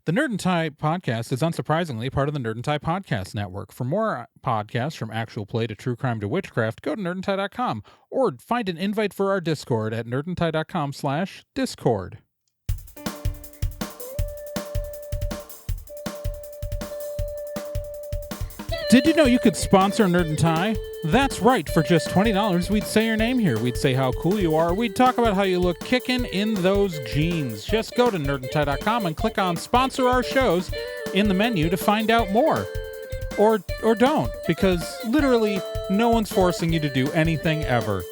The Nerd and Tie podcast is unsurprisingly part of the Nerd and Tie podcast network. For more podcasts from actual play to true crime to witchcraft, go to nerdandtie.com or find an invite for our Discord at nerdandtie.com/discord. Did you know you could sponsor Nerd and Tie? That's right. For just $20, we'd say your name here. We'd say how cool you are. We'd talk about how you look kicking in those jeans. Just go to nerdandtie.com and click on Sponsor Our Shows in the menu to find out more. Or don't, because literally no one's forcing you to do anything ever.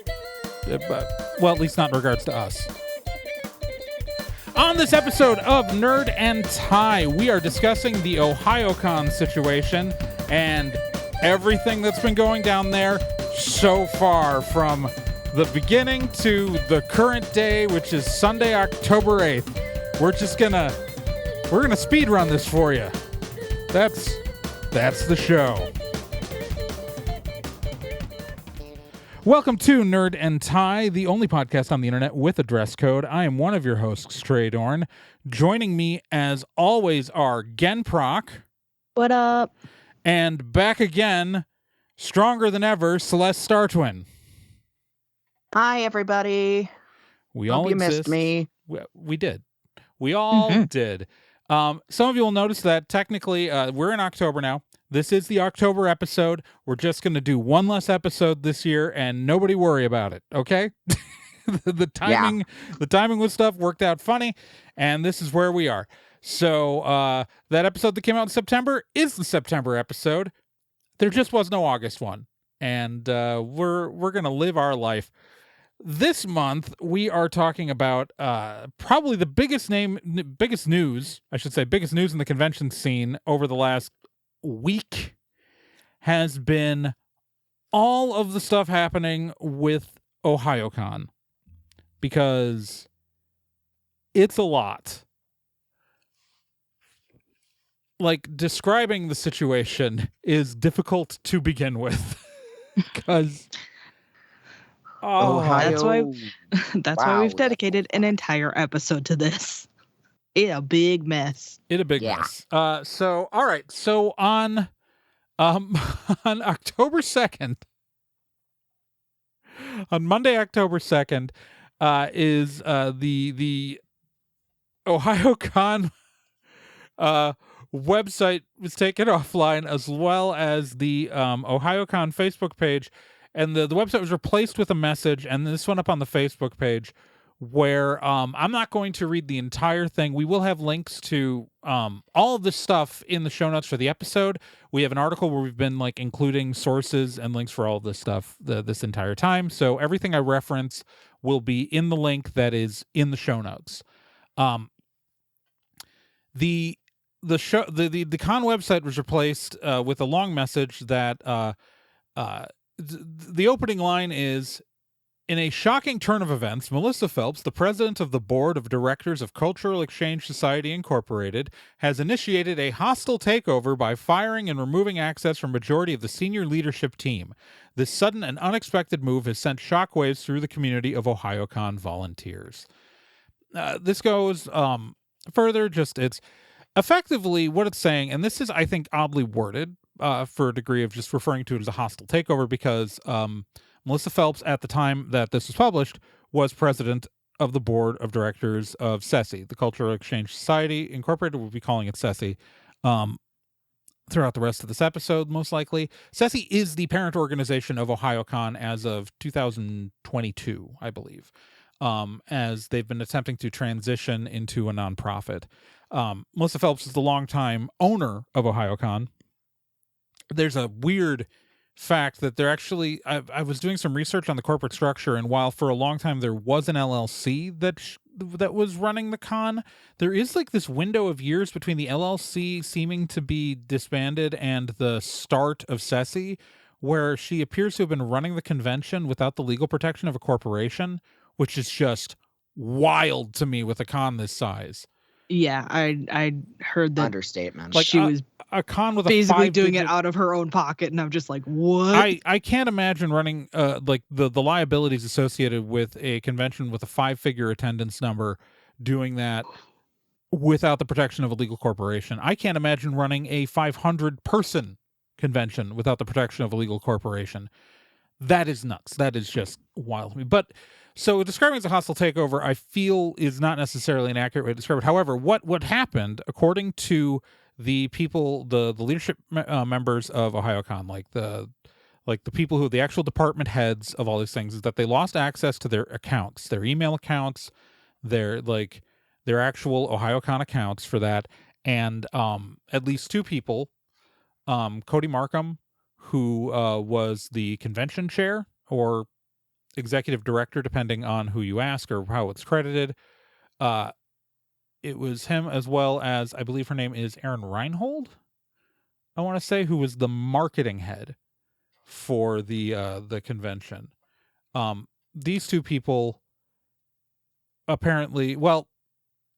Well, at least not in regards to us. On this episode of Nerd and Tie, we are discussing the Ohayocon situation and everything that's been going down there so far, from the beginning to the current day, which is Sunday, October 8th. We're gonna speed run this for you. That's the show. Welcome to Nerd and Tie, the only podcast on the internet with a dress code. I am one of your hosts, Trey Dorn. Joining me, as always, are Genproc. What up? And back again, stronger than ever, Celeste Startwin. Hi, everybody. We Hope all you exist. missed me. We did. We all did. Some of you will notice that technically we're in October now. This is the October episode. We're just going to do one less episode this year, and nobody worry about it, okay? the timing with stuff worked out funny, and this is where we are. So that episode that came out in September is the September episode. There just was no August one, and we're gonna live our life. This month we are talking about probably the biggest news in the convention scene over the last week has been all of the stuff happening with Ohayocon, because it's a lot. Like, describing the situation is difficult to begin with, because That's why we've dedicated an entire episode to this. It's a big mess. Mess. So all right. So on October 2nd, on Monday, October 2nd, is the Ohayocon website was taken offline, as well as the Ohayocon Facebook page, and the website was replaced with a message, and this went up on the Facebook page, where I'm not going to read the entire thing. We will have links to all of this stuff in the show notes for the episode. We have an article where we've been including sources and links for all of this stuff this entire time, so everything I reference will be in the link that is in the show notes. The con website was replaced with a long message that the opening line is, "In a shocking turn of events, Melissa Phelps, the president of the board of directors of Cultural Exchange Society Incorporated, has initiated a hostile takeover by firing and removing access from majority of the senior leadership team. This sudden and unexpected move has sent shockwaves through the community of Ohayocon volunteers." This goes further. It's effectively what it's saying, and this is, I think, oddly worded for a degree of just referring to it as a hostile takeover, because Melissa Phelps, at the time that this was published, was president of the board of directors of CESI, the Cultural Exchange Society Incorporated. We'll be calling it CESI throughout the rest of this episode, most likely. CESI is the parent organization of Ohayocon as of 2022, I believe, as they've been attempting to transition into a nonprofit. Melissa Phelps is the longtime owner of Ohayocon. There's a weird fact that they're actually, I was doing some research on the corporate structure, and while for a long time there was an LLC that was running the con, there is this window of years between the LLC seeming to be disbanded and the start of CESI, where she appears to have been running the convention without the legal protection of a corporation, which is just wild to me with a con this size. Yeah, I heard that. Understatement. She was a con with basically doing it out of her own pocket, and I'm just like, what? I can't imagine running the liabilities associated with a convention with a 5-figure attendance number, doing that without the protection of a legal corporation. I can't imagine running a 500-person convention without the protection of a legal corporation. That is nuts. That is just wild to me. But so describing it as a hostile takeover, I feel is not necessarily an accurate way to describe it. However, what happened, according to the people, the leadership members of Ohayocon, like the people who the actual department heads of all these things, is that they lost access to their accounts, their email accounts, their actual Ohayocon accounts for that, and at least two people, Cody Markham, who was the convention chair or executive director, depending on who you ask or how it's credited. It was him, as well as, I believe her name is Erin Reinhold, I want to say, who was the marketing head for the convention. These two people apparently, well,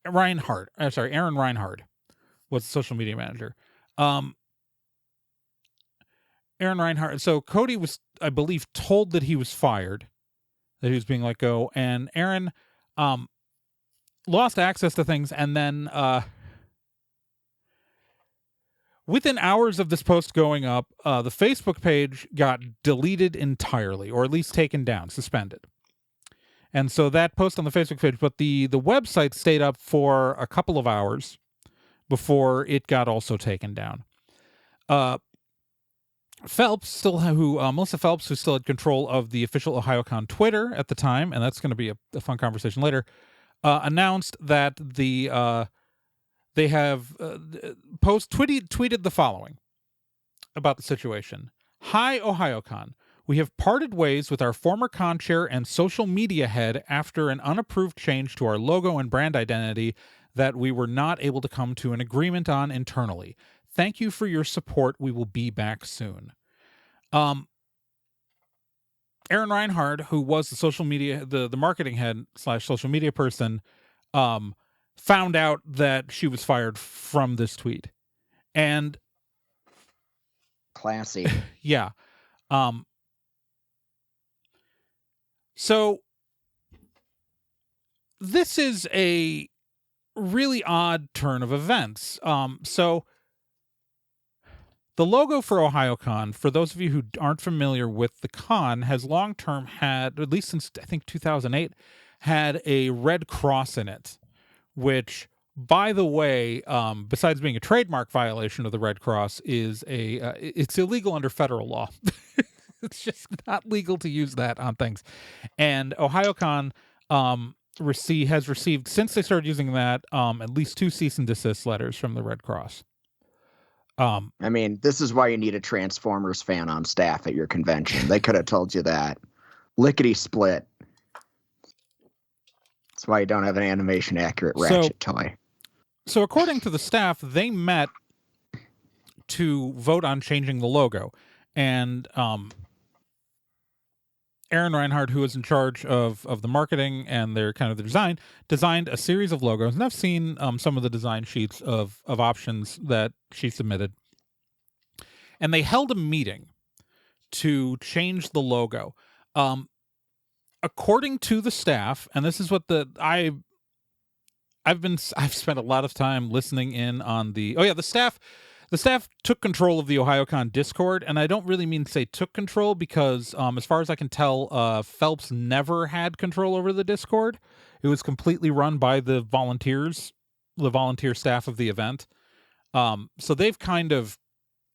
Aaron Reinhard was the social media manager. Aaron Reinhardt. So Cody was, I believe, told that he was fired, that he was being let go, and Aaron lost access to things, and then within hours of this post going up, the Facebook page got deleted entirely, or at least taken down, suspended. And so that post on the Facebook page, but the website stayed up for a couple of hours before it got also taken down. Melissa Phelps, who still had control of the official Ohayocon Twitter at the time, and that's going to be a fun conversation later, announced that they have tweeted the following about the situation. Hi, Ohayocon. We have parted ways with our former con chair and social media head after an unapproved change to our logo and brand identity that we were not able to come to an agreement on internally. Thank you for your support. We will be back soon. Aaron Reinhard, who was the social media, the marketing head / social media person, found out that she was fired from this tweet. And classy. Yeah. So this is a really odd turn of events. So the logo for Ohayocon, for those of you who aren't familiar with the con, has long-term had, at least since I think 2008, had a red cross in it, which, by the way, besides being a trademark violation of the Red Cross, is it's illegal under federal law. It's just not legal to use that on things. And Ohayocon has received, since they started using that, at least 2 cease and desist letters from the Red Cross. I mean, this is why you need a Transformers fan on staff at your convention. They could have told you that. Lickety split. That's why you don't have an animation accurate Ratchet toy. So according to the staff, they met to vote on changing the logo. And Aaron Reinhard, who is in charge of the marketing and their design, designed a series of logos. And I've seen some of the design sheets of options that she submitted. And they held a meeting to change the logo. According to the staff, and this is what I've spent a lot of time listening in on the staff. The staff took control of the Ohayocon Discord, and I don't really mean to say took control because, as far as I can tell, Phelps never had control over the Discord. It was completely run by the volunteer staff of the event. So they've kind of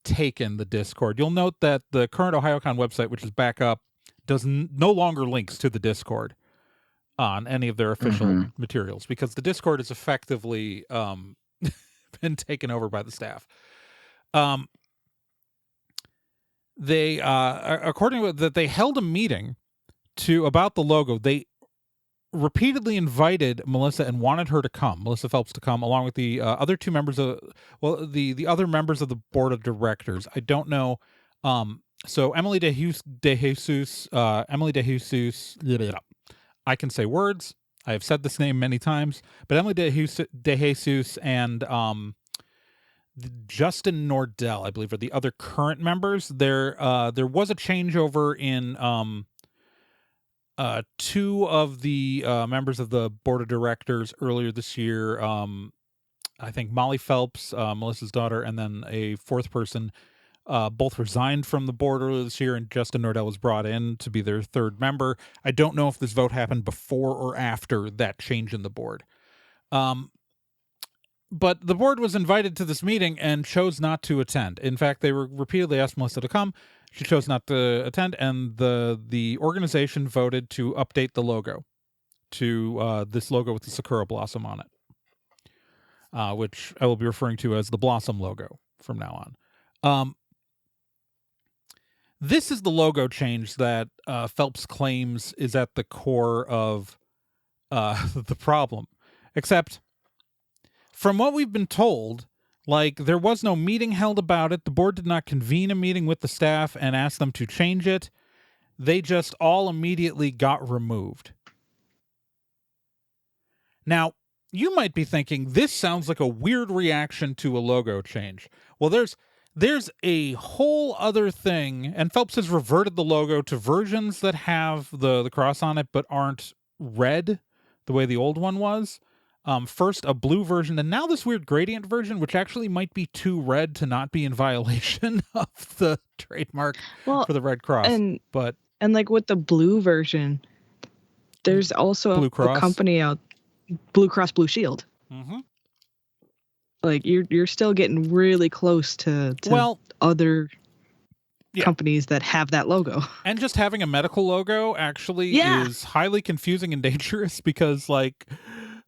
taken the Discord. You'll note that the current Ohayocon website, which is back up, no longer links to the Discord on any of their official materials, because the Discord is effectively been taken over by the staff. They according to that, they held a meeting about the logo. They repeatedly invited Melissa and wanted her to come, Melissa Phelps to come, along with the other two members of the other members of the board of directors. I don't know. So Emily De Jesus, I can say words. I have said this name many times, but Emily De Jesus and Justin Nordell, I believe, are the other current members. There was a changeover in 2 of the members of the board of directors earlier this year. I think Molly Phelps, Melissa's daughter, and then a fourth person, both resigned from the board earlier this year, and Justin Nordell was brought in to be their third member. I don't know if this vote happened before or after that change in the board. But the board was invited to this meeting and chose not to attend. In fact, they were repeatedly asked Melissa to come. She chose not to attend, and the organization voted to update the logo to this logo with the Sakura blossom on it, which I will be referring to as the Blossom logo from now on. This is the logo change that Phelps claims is at the core of the problem. Except, from what we've been told, like, there was no meeting held about it. The board did not convene a meeting with the staff and ask them to change it. They just all immediately got removed. Now, you might be thinking, this sounds like a weird reaction to a logo change. Well, there's a whole other thing, and Phelps has reverted the logo to versions that have the cross on it but aren't red the way the old one was. First a blue version, and now this weird gradient version, which actually might be too red to not be in violation of the trademark for the Red Cross. And like with the blue version, there's also Blue Cross. a company out, Blue Cross Blue Shield. Mm-hmm. Like you're still getting really close to other companies that have that logo. And just having a medical logo actually is highly confusing and dangerous because, like,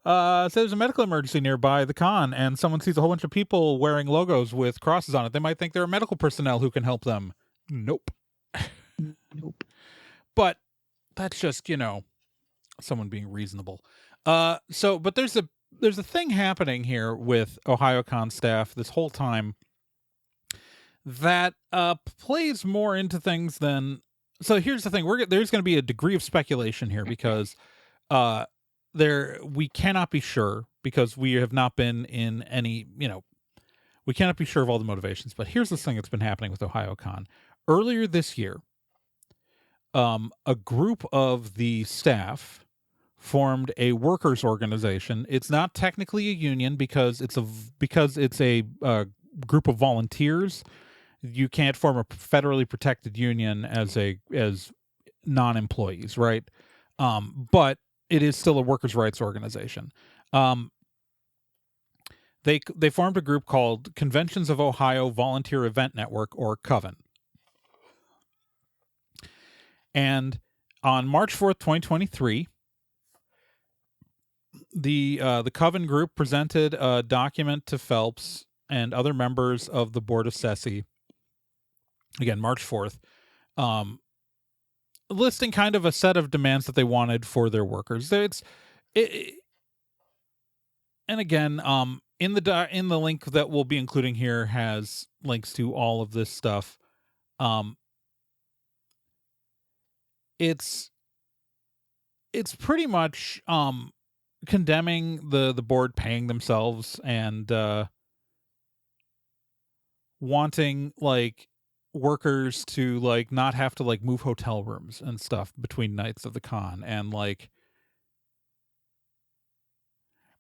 say there's a medical emergency nearby the con and someone sees a whole bunch of people wearing logos with crosses on it. They might think they're medical personnel who can help them. Nope. But that's just, someone being reasonable. But there's a thing happening here with Ohayocon staff this whole time that plays more into things than. So here's the thing: there's going to be a degree of speculation here because we cannot be sure because we have not been in any. We cannot be sure of all the motivations. But here's this thing that's been happening with Ohayocon. Earlier this year, a group of the staff formed a workers' organization. It's not technically a union because it's a group of volunteers. You can't form a federally protected union as non-employees, right? But it is still a workers' rights organization. They formed a group called Conventions of Ohio Volunteer Event Network, or Coven. And on March 4th, 2023, the Coven group presented a document to Phelps and other members of the board of CESI. Again, March 4th, listing kind of a set of demands that they wanted for their workers. And again, in the link that we'll be including here has links to all of this stuff. It's pretty much condemning the board paying themselves and wanting like workers to like not have to like move hotel rooms and stuff between nights of the con, and like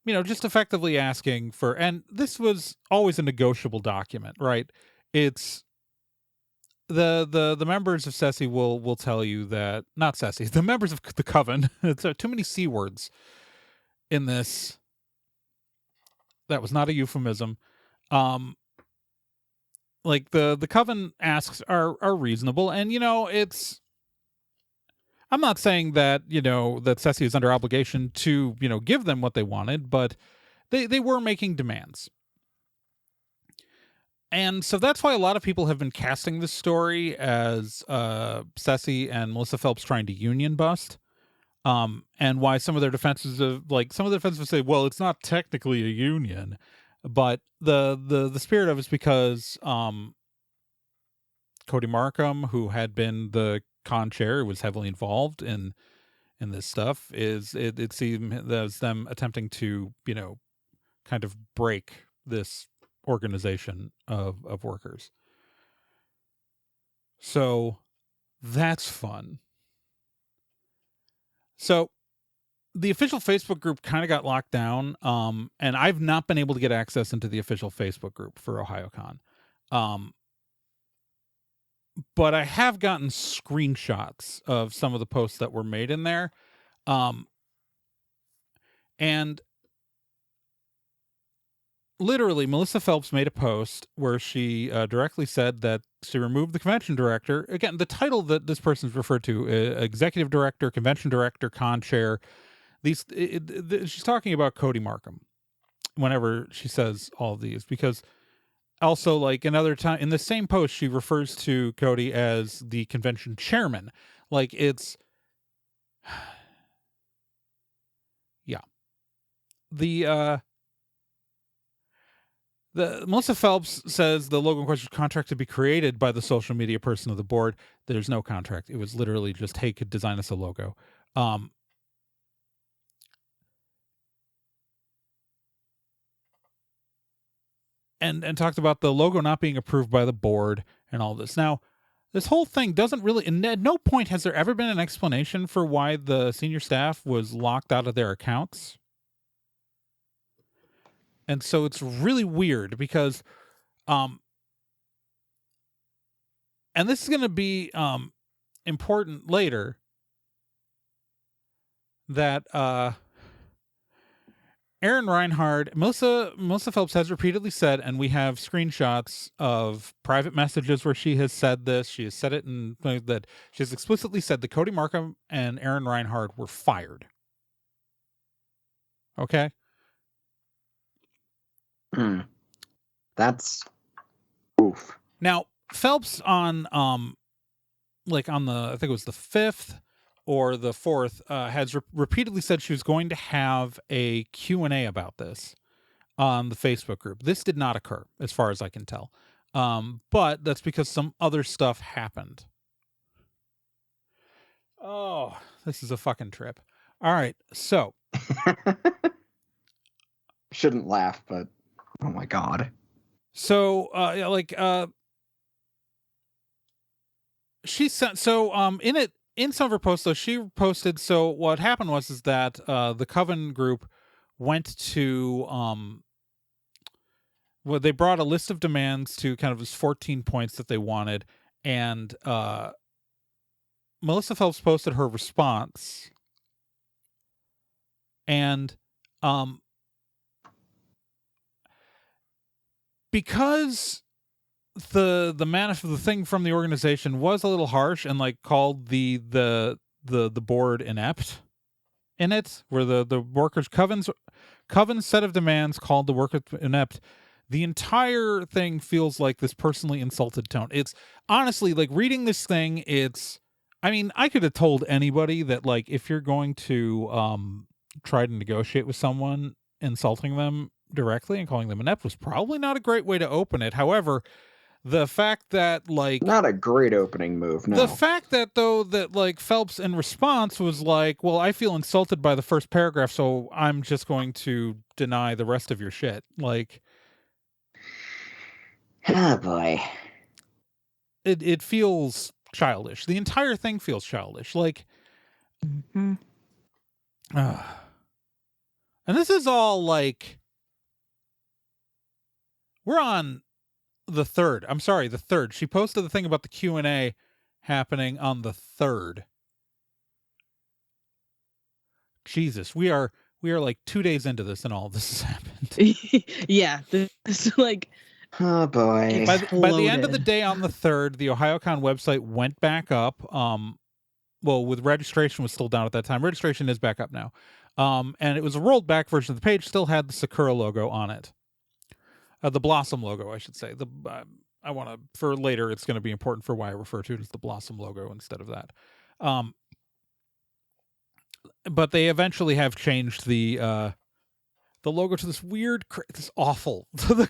just effectively asking for, and this was always a negotiable document, right? It's the members of CESI will tell you that, not CESI, the members of the Coven, it's too many C words in this. That was not a euphemism. Like the Coven asks are reasonable, and it's. I'm not saying that that CESI is under obligation to give them what they wanted, but they were making demands, and so that's why a lot of people have been casting this story as CESI and Melissa Phelps trying to union bust. And why some of their defenses would say, well, it's not technically a union, but the spirit of it is because Cody Markham, who had been the con chair, was heavily involved in this stuff. It seemed as them attempting to kind of break this organization of workers. So that's fun. So the official Facebook group kind of got locked down, and I've not been able to get access into the official Facebook group for Ohayocon. But I have gotten screenshots of some of the posts that were made in there. And literally, Melissa Phelps made a post where she directly said that she removed the convention director. Again, the title that this person's referred to, executive director, convention director, con chair. She's talking about Cody Markham whenever she says all of these, because also, like, another time in the same post, she refers to Cody as the convention chairman. Like, it's yeah. The Melissa Phelps says the logo in question contract to be created by the social media person of the board. There's no contract. It was literally just, hey, could design us a logo. And talked about the logo not being approved by the board and all this. Now, this whole thing doesn't really, and at no point has there ever been an explanation for why the senior staff was locked out of their accounts. And so it's really weird because, and this is going to be important later, that Aaron Reinhard, Melissa Phelps has repeatedly said, and we have screenshots of private messages where she has said this. She has said it in that she has explicitly said that Cody Markham and Aaron Reinhard were fired. Okay. That's oof. Now, Phelps on like on the, I think it was the 5th or the 4th, has repeatedly said she was going to have a Q&A about this on the Facebook group. This did not occur, as far as I can tell. But that's because some other stuff happened. Oh, this is a fucking trip. All right, so. Shouldn't laugh, but oh my God. So, she sent, so, in some of her posts, though, she posted, so what happened was that the Coven group went to, well, they brought a list of demands to kind of this 14 points that they wanted, and Melissa Phelps posted her response, and because the thing from the organization was a little harsh and like called the board inept in it, where the workers Coven's set of demands called the workers inept, the entire thing feels like this personally insulted tone. It's honestly, like, reading this thing, it's, I mean, I could have told anybody that, like, if you're going to try to negotiate with someone, insulting them directly and calling them inept was probably not a great way to open it. However, the fact that, like, not a great opening move. No. The fact that, though, that, like, Phelps in response was like, well, I feel insulted by the first paragraph, so I'm just going to deny the rest of your shit. Like, oh boy. It feels childish. The entire thing feels childish. Like, and this is all, like, we're on the 3rd. I'm sorry, the 3rd. She posted the thing about the Q&A happening on the 3rd. Jesus, we are like 2 days into this and all this has happened. Yeah, this is like, oh boy. By the end of the day on the 3rd, the Ohayocon website went back up. Well, with registration was still down at that time. Registration is back up now. And it was a rolled back version of the page, still had the Sakura logo on it. The Blossom logo, I should say. I want to, for later, it's going to be important for why I refer to it as the Blossom logo instead of that. But they eventually have changed the logo to this weird, this awful. The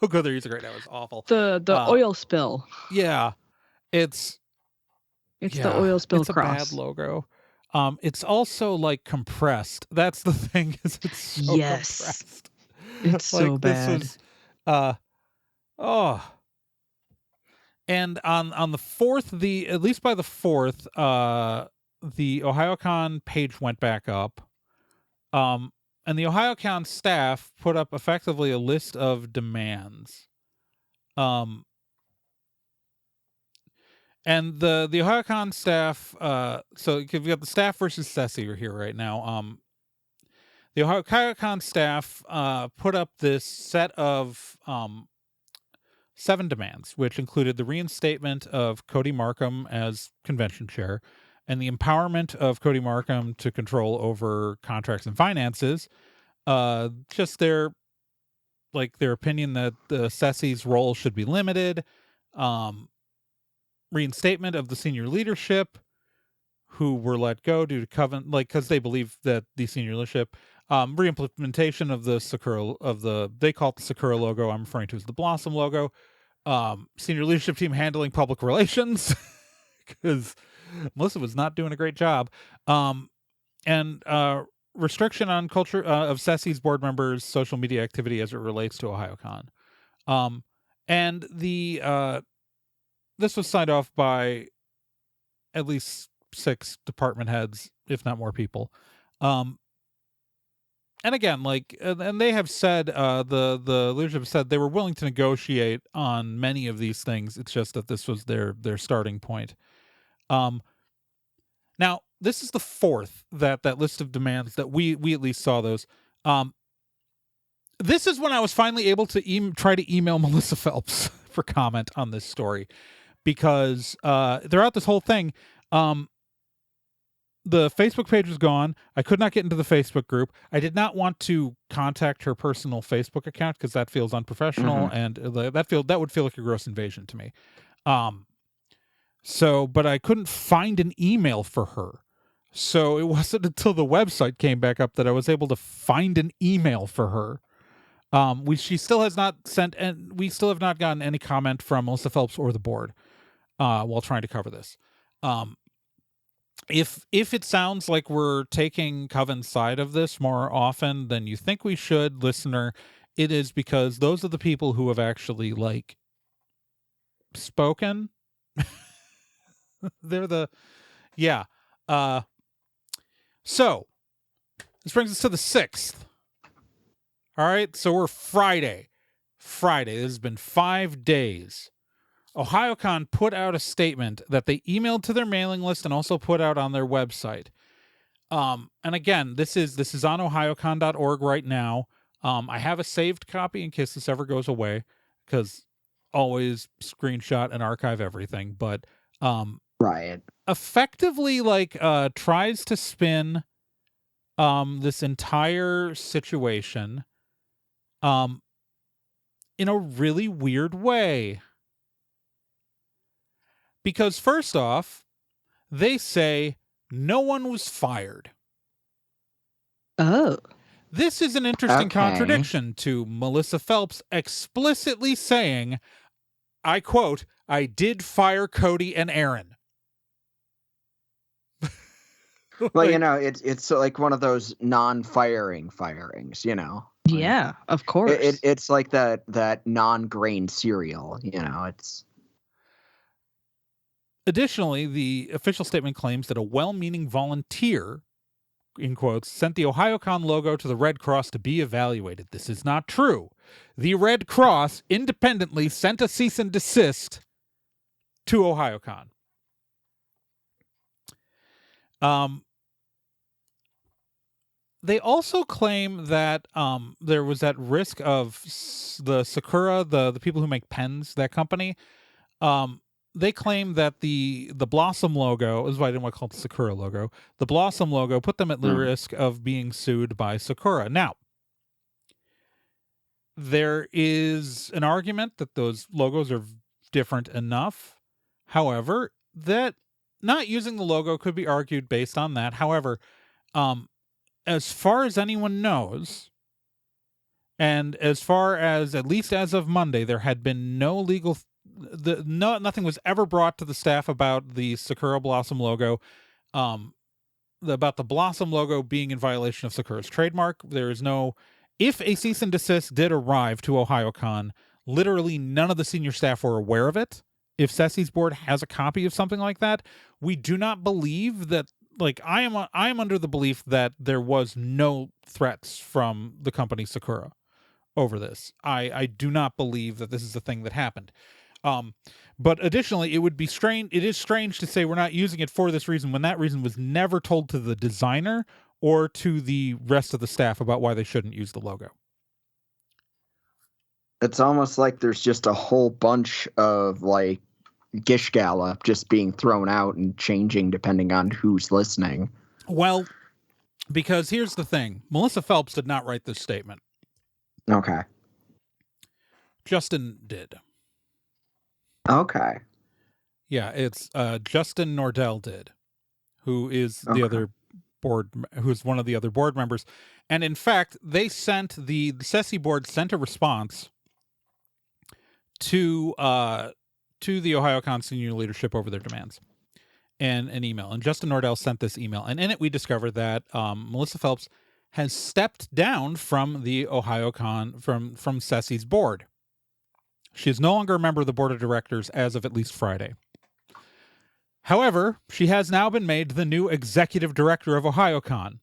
logo they're using right now is awful. The oil spill. Yeah, it's the oil spill cross. It's a bad logo. It's also, like, compressed. That's the thing, is it's so compressed. It's like, so bad. This was, and on the 4th, at least by the 4th, the Ohayocon page went back up. And the Ohayocon staff put up effectively a list of demands. And the Ohayocon staff, so you've got the staff versus CESI here right now. The Ohayocon staff put up this set of 7 demands, which included the reinstatement of Cody Markham as convention chair and the empowerment of Cody Markham to control over contracts and finances. Just their opinion that the CESI's role should be limited. Reinstatement of the senior leadership who were let go due to covenant, because they believe that the senior leadership, reimplementation of the Sakura, they call it the Sakura logo. I'm referring to as the Blossom logo. Senior leadership team handling public relations because Melissa was not doing a great job. And restriction on culture of CESI's board members' social media activity as it relates to Ohayocon. And this was signed off by at least 6 department heads, if not more people. And again, and they have said, the leadership said they were willing to negotiate on many of these things. It's just that this was their starting point. Now, this is the 4th that list of demands that we at least saw those. This is when I was finally able to try to email Melissa Phelps for comment on this story, because throughout this whole thing, the Facebook page was gone. I could not get into the Facebook group. I did not want to contact her personal Facebook account because that feels unprofessional, and that would feel like a gross invasion to me. But I couldn't find an email for her. So it wasn't until the website came back up that I was able to find an email for her. She still has not sent, and we still have not gotten any comment from Melissa Phelps or the board while trying to cover this. If it sounds like we're taking Coven's side of this more often than you think we should, listener, it is because those are the people who have actually spoken. They're so this brings us to the 6th. All right, so we're Friday. This has been 5 days. Ohayocon put out a statement that they emailed to their mailing list and also put out on their website. And again, this is on ohayocon.org right now. I have a saved copy in case this ever goes away, because always screenshot and archive everything. But right, effectively tries to spin this entire situation in a really weird way. Because first off, they say no one was fired. Oh. This is an interesting contradiction to Melissa Phelps explicitly saying, I quote, "I did fire Cody and Aaron." Well, it's like one of those non-firing firings, Yeah, of course. It's like that non-grain cereal, it's... Additionally, the official statement claims that a well-meaning volunteer, in quotes, sent the Ohayocon logo to the Red Cross to be evaluated. This is not true. The Red Cross independently sent a cease and desist to Ohayocon. They also claim that there was that risk of the Sakura, the people who make pens, that company. They claim that the Blossom logo is why I didn't want to call it the Sakura logo. The Blossom logo put them at the risk of being sued by Sakura. Now, there is an argument that those logos are different enough. However, that not using the logo could be argued based on that. However, as far as anyone knows, and as far as at least as of Monday, there had been no legal. Nothing was ever brought to the staff about the Sakura Blossom logo, about the Blossom logo being in violation of Sakura's trademark. There is no. If a cease and desist did arrive to Ohayocon, literally none of the senior staff were aware of it. If CESI's board has a copy of something like that, we do not believe that I am under the belief that there was no threats from the company Sakura over this. I do not believe that this is a thing that happened. But additionally, it is strange to say we're not using it for this reason when that reason was never told to the designer or to the rest of the staff about why they shouldn't use the logo. It's almost like there's just a whole bunch of like Gish Gala just being thrown out and changing depending on who's listening. Well, because here's the thing. Melissa Phelps did not write this statement. Okay. Justin did. Okay. Yeah, it's Justin Nordell did, who is the other who's one of the other board members. And in fact, they sent the CESI board sent a response to the Ohayocon senior leadership over their demands and an email. And Justin Nordell sent this email. And in it, we discovered that Melissa Phelps has stepped down from the Ohayocon, from CESI's board. She is no longer a member of the board of directors as of at least Friday. However, she has now been made the new executive director of Ohayocon.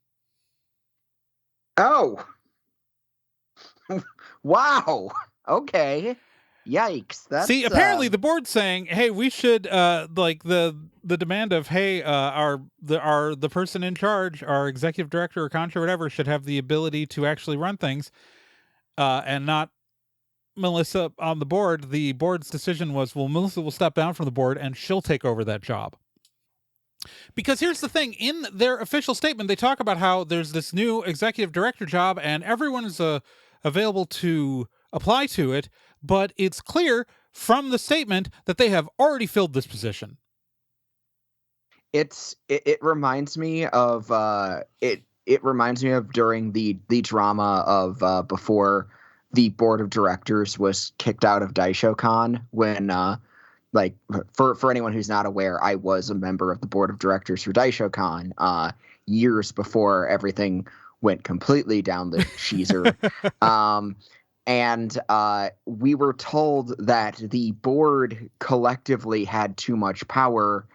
Oh. Wow. Okay. Yikes. See, apparently the board's saying, hey, we should like the demand of, hey, the person in charge, our executive director or contra, whatever, should have the ability to actually run things, and not Melissa on the board. The board's decision was, well, Melissa will step down from the board and she'll take over that job. Because here's the thing, in their official statement, they talk about how there's this new executive director job and everyone is available to apply to it, but it's clear from the statement that they have already filled this position. It reminds me of it reminds me of during the drama of before the board of directors was kicked out of Daishokan when like for anyone who's not aware, I was a member of the board of directors for Daishokan years before everything went completely down the sheezer. And we were told that the board collectively had too much power.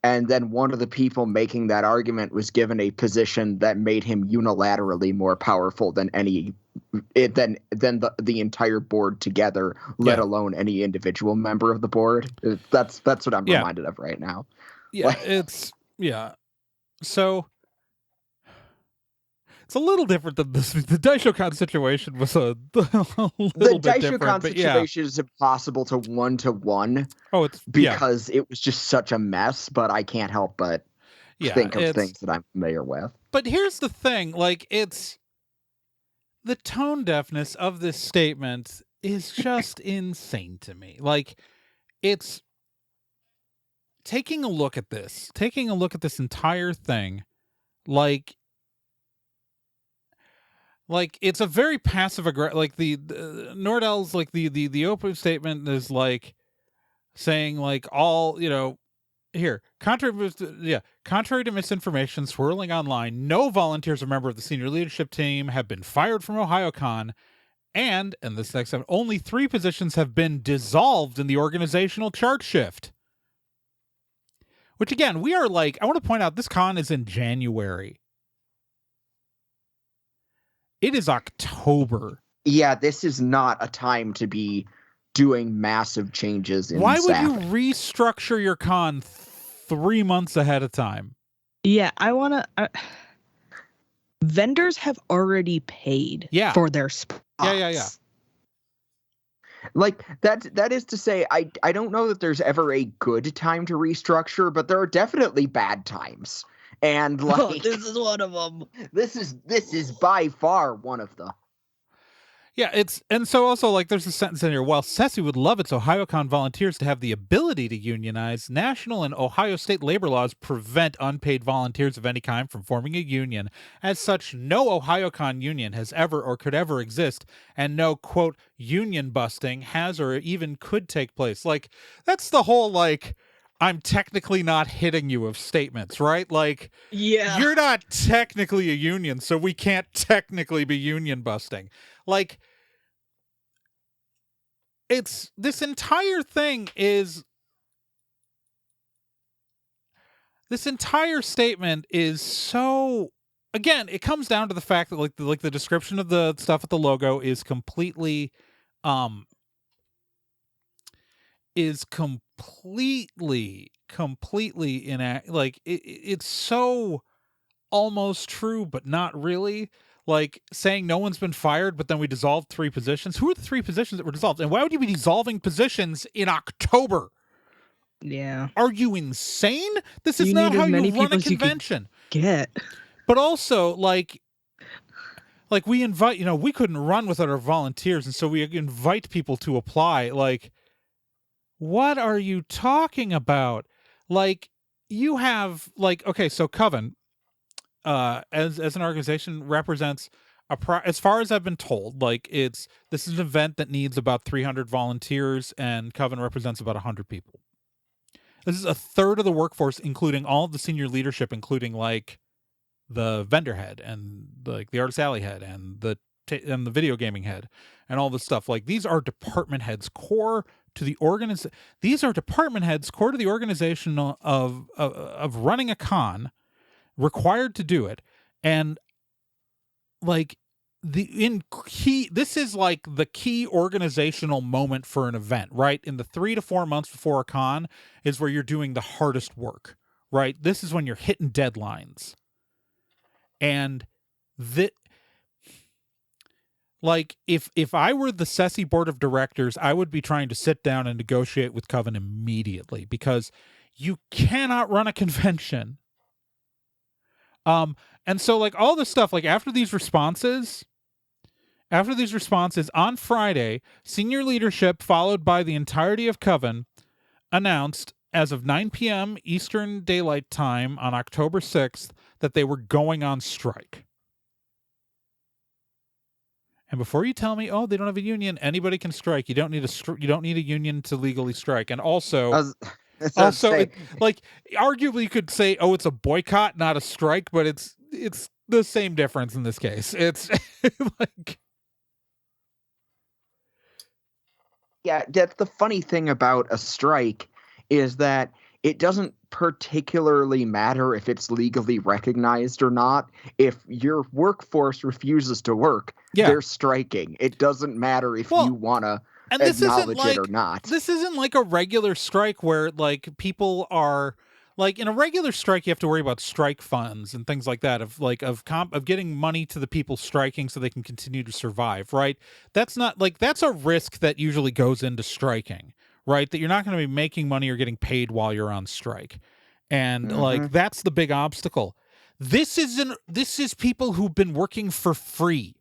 And then one of the people making that argument was given a position that made him unilaterally more powerful than the entire board together, let alone any individual member of the board. That's what I'm reminded of right now. Yeah, So it's a little different than this. The Daishokan situation was a little bit different. The Daishokan situation is impossible to one-to-one. Oh, it's because it was just such a mess. But I can't help but think of things that I'm familiar with. But here's the thing: like, it's the tone deafness of this statement is just insane to me. Like, it's taking a look at this entire thing, like it's a very passive aggressive, like the Nordell's, like the open statement is like saying, like, all, here, contrary to misinformation swirling online, no volunteers or member of the senior leadership team have been fired from Ohayocon, and this next time, only 3 positions have been dissolved in the organizational chart shift. Which, again, we are like, I want to point out, this con is in January. It is October. Yeah, this is not a time to be doing massive changes in Why staffing. would you restructure your con 3 months ahead of time? Yeah, I want to... vendors have already paid for their spots. Yeah. Like, that is to say, I don't know that there's ever a good time to restructure, but there are definitely bad times. And like, this is one of them. This is by far one of them. Yeah, and so also, like, there's a sentence in here: while CESI would love its Ohayocon volunteers to have the ability to unionize, national and Ohio state labor laws prevent unpaid volunteers of any kind from forming a union. As such, no Ohayocon union has ever or could ever exist, and no, quote, union busting has or even could take place. Like, that's the whole, like, I'm technically not hitting you of statements, right? Like, you're not technically a union, so we can't technically be union busting. Like, this entire thing is, this entire statement is so, again, it comes down to the fact that like the description of the stuff at the logo is completely it's so almost true but not really. Like saying no one's been fired, but then we dissolved 3 positions. Who are the 3 positions that were dissolved? And why would you be dissolving positions in October? Yeah. Are you insane? This is not how you run a convention. Get. But also, like we invite, we couldn't run without our volunteers, and so we invite people to apply. Like, what are you talking about? Like, you have, like, okay, so Coven, as an organization, represents as far as I've been told, like this is an event that needs about 300 volunteers, and Coven represents about 100 people. This is a third of the workforce, including all of the senior leadership, including like the vendor head and like the artist alley head and the video gaming head and all this stuff. Like, these are department heads core to the These are department heads core to the organization of running a con, required to do it. And like this is like the key organizational moment for an event, right? In the 3 to 4 months before a con is where you're doing the hardest work, right? This is when you're hitting deadlines. And like, if I were the CESI board of directors, I would be trying to sit down and negotiate with Coven immediately, because you cannot run a convention. And so, like, all this stuff, like, after these responses on Friday, senior leadership, followed by the entirety of Coven, announced as of 9 p.m. Eastern Daylight Time on October 6th that they were going on strike. And before you tell me, oh, they don't have a union, anybody can strike. You don't need a union to legally strike. And also, like, arguably you could say, oh, it's a boycott, not a strike, but it's the same difference in this case. It's like, yeah, that's the funny thing about a strike, is that it doesn't particularly matter if it's legally recognized or not. If your workforce refuses to work, they're striking. It doesn't matter if you want to acknowledge it or not. This isn't like a regular strike where, like, people are, like, in a regular strike you have to worry about strike funds and things like that, of getting money to the people striking so they can continue to survive, right? That's not, like, that's a risk that usually goes into striking, right? That you're not going to be making money or getting paid while you're on strike. And like, that's the big obstacle. This is people who've been working for free.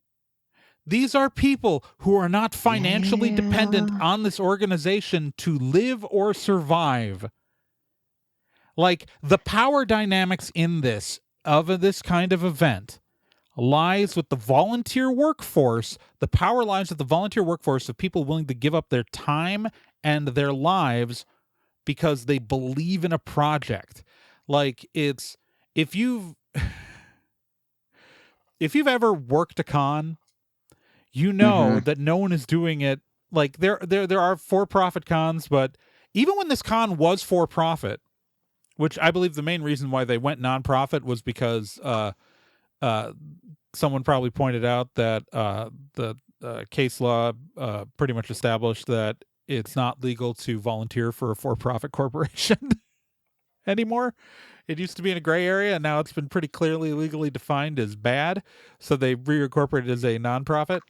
These are people who are not financially dependent on this organization to live or survive. Like, the power dynamics in this kind of event lies with the volunteer workforce. The power lies with the volunteer workforce of people willing to give up their time and their lives because they believe in a project. Like, it's, if you've ever worked a con, you know that no one is doing it. Like, there are for-profit cons, but even when this con was for-profit, which I believe the main reason why they went non-profit was because someone probably pointed out that the case law pretty much established that it's not legal to volunteer for a for-profit corporation anymore. It used to be in a gray area, and now it's been pretty clearly legally defined as bad, so they reincorporated it as a nonprofit.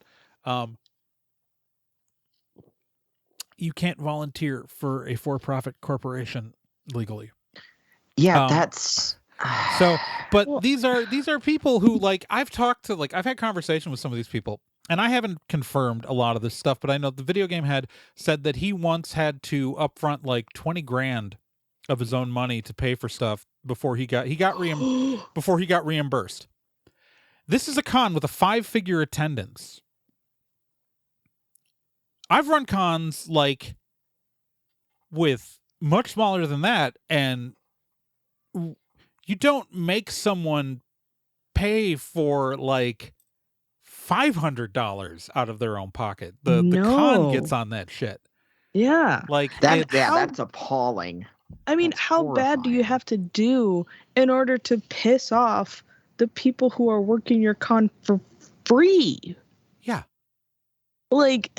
You can't volunteer for a for-profit corporation legally. Yeah, that's so. But these are people who, like, I've had conversation with some of these people, and I haven't confirmed a lot of this stuff, but I know the video game head said that he once had to upfront like $20,000 of his own money to pay for stuff before he got reimbursed. This is a con with a 5-figure attendance. I've run cons like with much smaller than that, and you don't make someone pay for like $500 out of their own pocket. The con gets on that shit. Yeah. Like, that's appalling. I mean, how bad do you have to do in order to piss off the people who are working your con for free? Yeah. Like...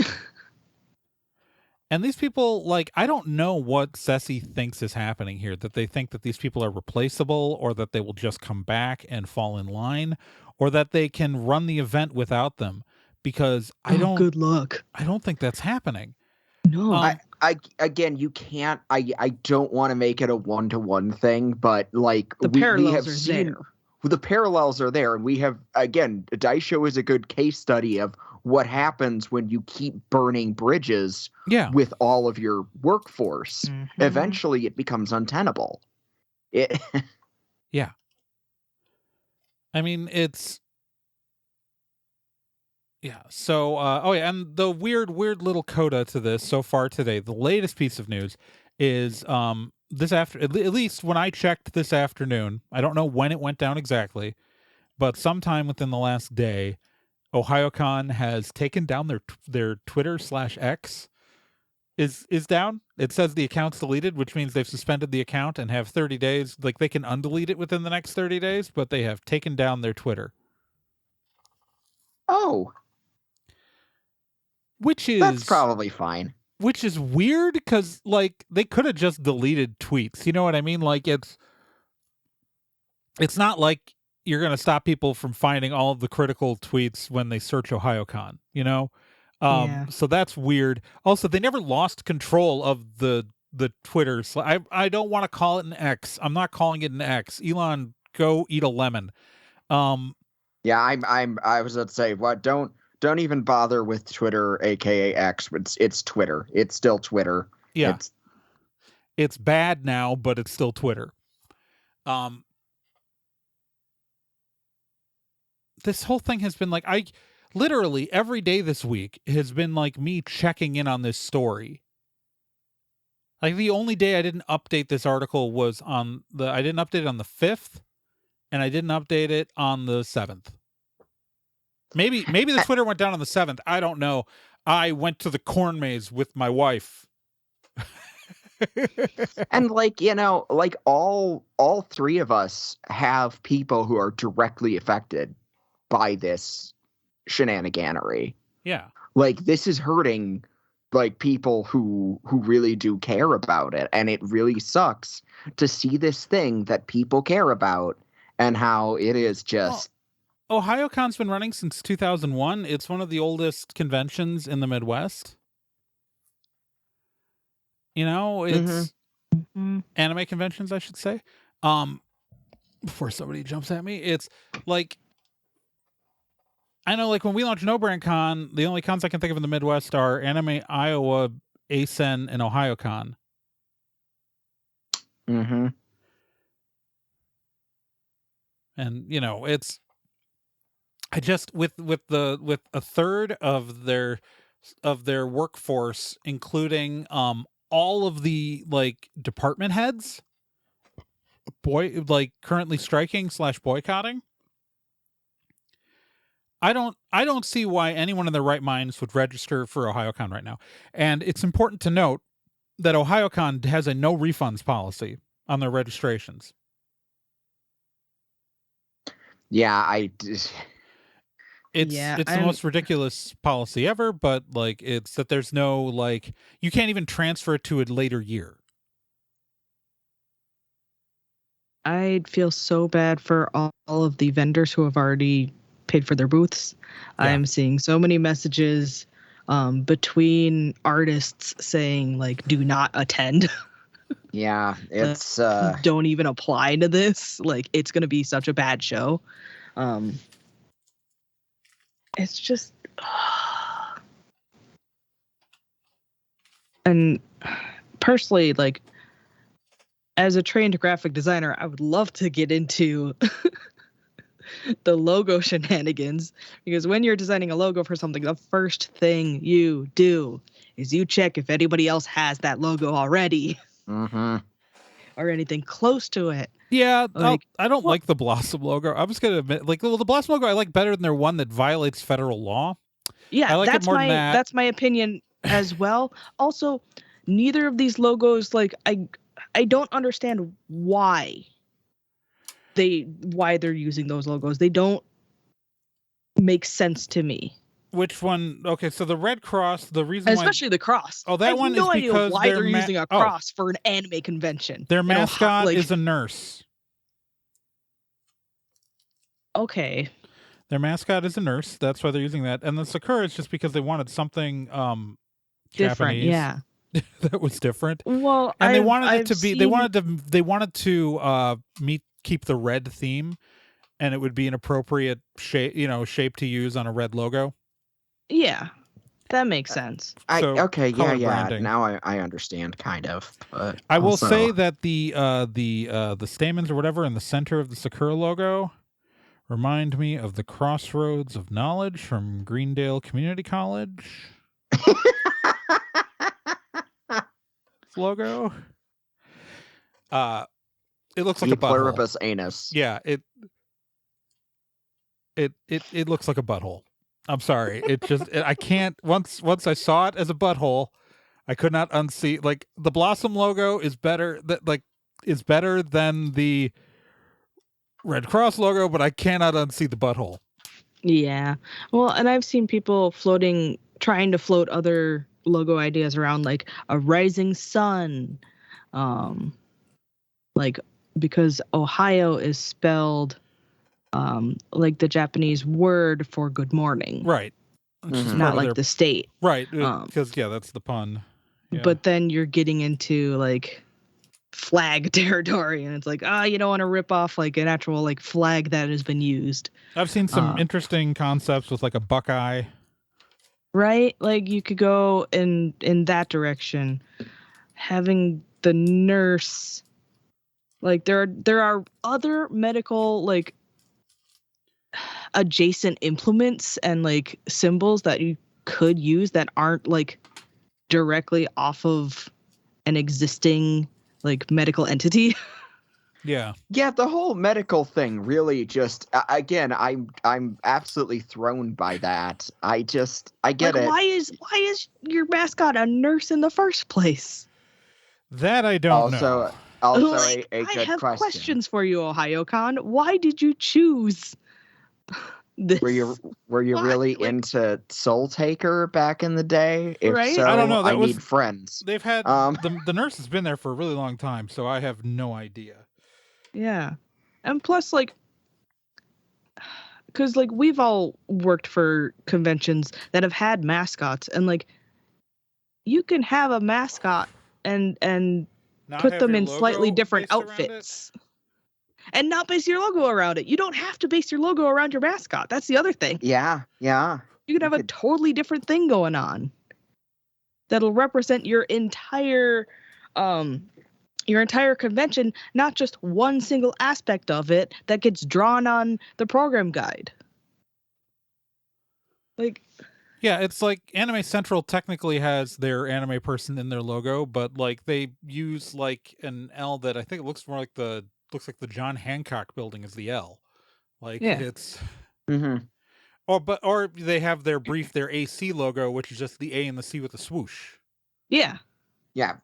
And these people, like, I don't know what CESI thinks is happening here, that they think that these people are replaceable, or that they will just come back and fall in line, or that they can run the event without them, because good luck. I don't think that's happening. No. Again, you can't, I don't want to make it a one-to-one thing, but like the parallels are there. The parallels are there, and we have, again, Daisho is a good case study of what happens when you keep burning bridges with all of your workforce. Mm-hmm. Eventually it becomes untenable. Yeah. I mean, it's... Yeah. So, and the weird little coda to this so far today, the latest piece of news is, at least when I checked this afternoon, I don't know when it went down exactly, but sometime within the last day, Ohayocon has taken down their Twitter/X is down. It says the account's deleted, which means they've suspended the account and have 30 days. Like, they can undelete it within the next 30 days, but they have taken down their Twitter. Oh. That's probably fine. Which is weird, because, like, they could have just deleted tweets. You know what I mean? Like, it's not like you're going to stop people from finding all of the critical tweets when they search Ohayocon, you know? So that's weird. Also, they never lost control of the Twitter. I don't want to call it an X. I'm not calling it an X. Elon, go eat a lemon. Yeah, I was about to say, what? Don't even bother with Twitter, aka X. It's Twitter. It's still Twitter. Yeah, it's bad now, but it's still Twitter. This whole thing has been like, literally every day this week has been like me checking in on this story. Like, the only day I didn't update this article was I didn't update it on the 5th, and I didn't update it on the 7th. Maybe the Twitter went down on the 7th. I don't know. I went to the corn maze with my wife. And like, you know, like all three of us have people who are directly affected by this shenaniganery. Yeah. Like, this is hurting, like, people who really do care about it, and it really sucks to see this thing that people care about and how it is just... Well, Ohiocon's been running since 2001. It's one of the oldest conventions in the Midwest. You know, it's anime conventions, I should say. Before somebody jumps at me, it's like, I know, like, when we launched No Brand Con, the only cons I can think of in the Midwest are Anime Iowa, ASEN, and Ohayocon. Mm-hmm. And, you know, it's... I just, with a third of their workforce, including all of the, like, department heads, currently striking / boycotting. I don't see why anyone in their right minds would register for Ohayocon right now. And it's important to note that Ohayocon has a no refunds policy on their registrations. Yeah, it's the most ridiculous policy ever, but, like, it's that there's no, like, you can't even transfer it to a later year. I'd feel so bad for all of the vendors who have already paid for their booths. Yeah. I'm seeing so many messages between artists saying, like, do not attend. Yeah, it's don't even apply to this. Like, it's going to be such a bad show. It's just, and personally, like, as a trained graphic designer, I would love to get into the logo shenanigans, because when you're designing a logo for something, the first thing you do is you check if anybody else has that logo already. Mm-hmm. Or anything close to it. Yeah, like, I don't like the Blossom logo. I'm just gonna admit, like, the Blossom logo I like better than their one that violates federal law. Yeah, I like it more than that. That's my opinion as well. Also, neither of these logos, like, I I don't understand why they're using those logos. They don't make sense to me. Which one? Okay, so the Red Cross, the reason Especially the cross. Oh, that I have one no is idea because why they're using a cross for an anime convention. Their in Ohio. mascot is a nurse. Okay. Their mascot is a nurse. That's why they're using that. And the Sakura is just because they wanted something different, Japanese. Yeah. that was different. Well, and they wanted I've it to be seen... they wanted to keep the red theme, and it would be an appropriate shape to use on a red logo. Yeah. That makes sense. Branding. Now I understand, kind of. But I will say that the stamens or whatever in the center of the Sakura logo remind me of the Crossroads of Knowledge from Greendale Community College logo. It looks like a butthole. Pluribus anus. Yeah, it looks like a butthole. I'm sorry. I can't. Once I saw it as a butthole, I could not unsee. Like, the Blossom logo is better. Is better than the Red Cross logo, but I cannot unsee the butthole. Yeah. Well, and I've seen people trying to float other logo ideas around, like a rising sun, like, because Ohio is spelled like the Japanese word for good morning. Right. Not like the state. Right. Because, that's the pun. Yeah. But then you're getting into, like, flag territory, and it's like, you don't want to rip off, like, an actual, like, flag that has been used. I've seen some interesting concepts with, like, a Buckeye. Right? Like, you could go in that direction. Having the nurse, like, there are other medical, like, adjacent implements and, like, symbols that you could use that aren't, like, directly off of an existing, like, medical entity. Yeah. Yeah, the whole medical thing really just, again, I'm absolutely thrown by that. I get it. Why is your mascot a nurse in the first place? That I don't know. Also, like, a good I have question. questions for you, Ohayocon. Why did you choose this? Were you really into Soul Taker back in the day? If right? so, I don't know. I need friends. They've had the nurse has been there for a really long time, so I have no idea. Yeah, and plus, like, because, like, we've all worked for conventions that have had mascots, and, like, you can have a mascot and put them in slightly different outfits. And not base your logo around it. You don't have to base your logo around your mascot. That's the other thing. Yeah. You can have a totally different thing going on that'll represent your entire convention, not just one single aspect of it that gets drawn on the program guide. Like, yeah, it's like Anime Central technically has their anime person in their logo, but, like, they use, like, an L that I think it looks more like the John Hancock building is the L. Like, it's or they have their AC logo, which is just the A and the C with the swoosh. Yeah,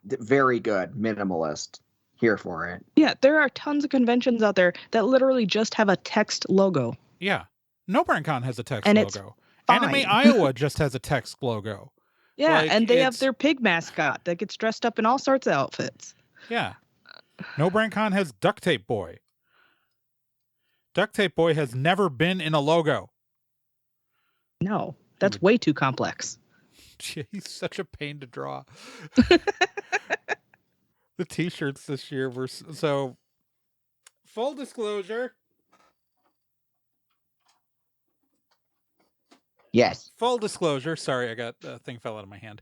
very good. Minimalist. Here for it. Yeah, there are tons of conventions out there that literally just have a text logo. Yeah. No Brand Con has a text and logo. Fine. Anime Iowa just has a text logo. Yeah, like, and they have their pig mascot that gets dressed up in all sorts of outfits. Yeah. No Brand Con has Duct Tape Boy. Duct Tape Boy has never been in a logo. No, that's way too complex. He's such a pain to draw. The t-shirts this year were so... Full disclosure... Yes. Full disclosure. Sorry, I got a thing fell out of my hand.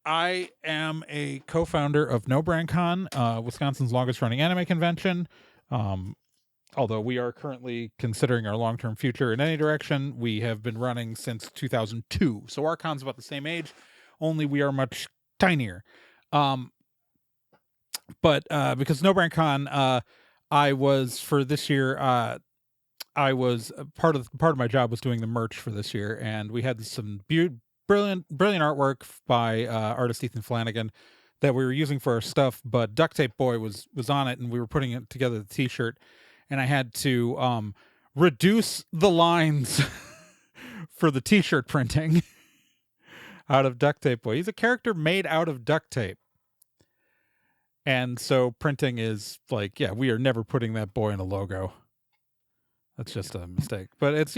I am a co-founder of No Brand Con, Wisconsin's longest running anime convention. Although we are currently considering our long-term future in any direction, we have been running since 2002. So our con's about the same age, only we are much tinier. But because No Brand Con, I was for this year. I was part of my job was doing the merch for this year, and we had some brilliant artwork by artist Ethan Flanagan that we were using for our stuff, but Duct Tape Boy was on it, and we were putting it together the t-shirt, and I had to reduce the lines for the t-shirt printing out of Duct Tape Boy. He's a character made out of duct tape. And so printing is like, yeah, we are never putting that boy in a logo. That's just a mistake. But it's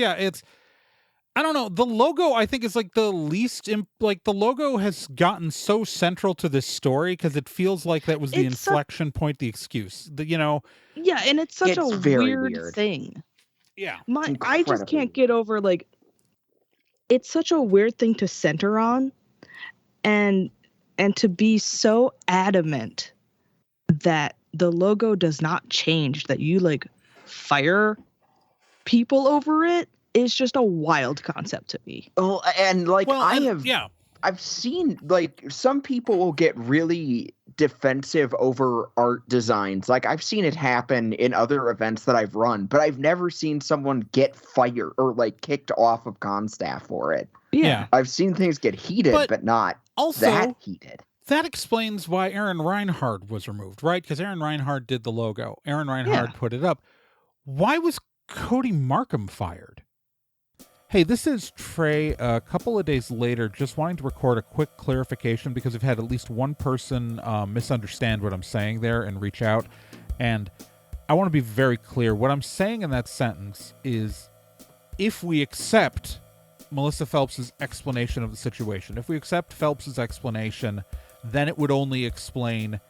I don't know. The logo, I think, is like the least, like the logo has gotten so central to this story because it feels like that was the inflection point, the excuse. Yeah, and it's such a very weird thing. Yeah. I just can't get over, like, it's such a weird thing to center on and to be so adamant that the logo does not change, that you like fire people over it, is just a wild concept to me. Oh, and like I've seen like some people will get really defensive over art designs. Like I've seen it happen in other events that I've run, but I've never seen someone get fired or like kicked off of con staff for it. Yeah. I've seen things get heated, but not also that heated. That explains why Aaron Reinhard was removed, right? Because Aaron Reinhard did the logo. Aaron Reinhard put it up. Why was Cody Markham fired? Hey, this is Trey. A couple of days later, just wanting to record a quick clarification because I've had at least one person misunderstand what I'm saying there and reach out. And I want to be very clear. What I'm saying in that sentence is, if we accept Melissa Phelps' explanation of the situation, if we accept Phelps' explanation, then it would only explain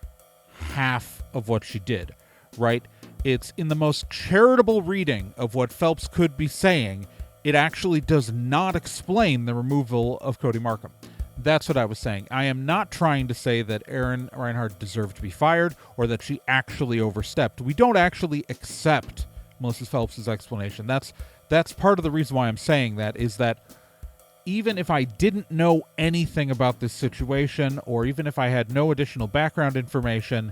half of what she did, right? It's in the most charitable reading of what Phelps could be saying, it actually does not explain the removal of Cody Markham. That's what I was saying. I am not trying to say that Aaron Reinhard deserved to be fired or that she actually overstepped. We don't actually accept Melissa Phelps' explanation. That's part of the reason why I'm saying that, is that even if I didn't know anything about this situation, or even if I had no additional background information,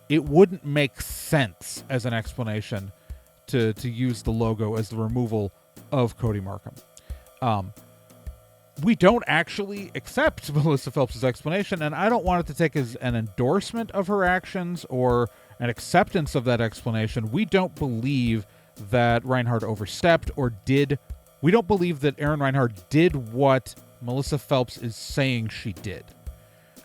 it wouldn't make sense as an explanation to use the logo as the removal of Cody Markham. We don't actually accept Melissa Phelps' explanation, and I don't want it to take as an endorsement of her actions or an acceptance of that explanation. We don't believe that Reinhard overstepped or we don't believe that Aaron Reinhard did what Melissa Phelps is saying she did.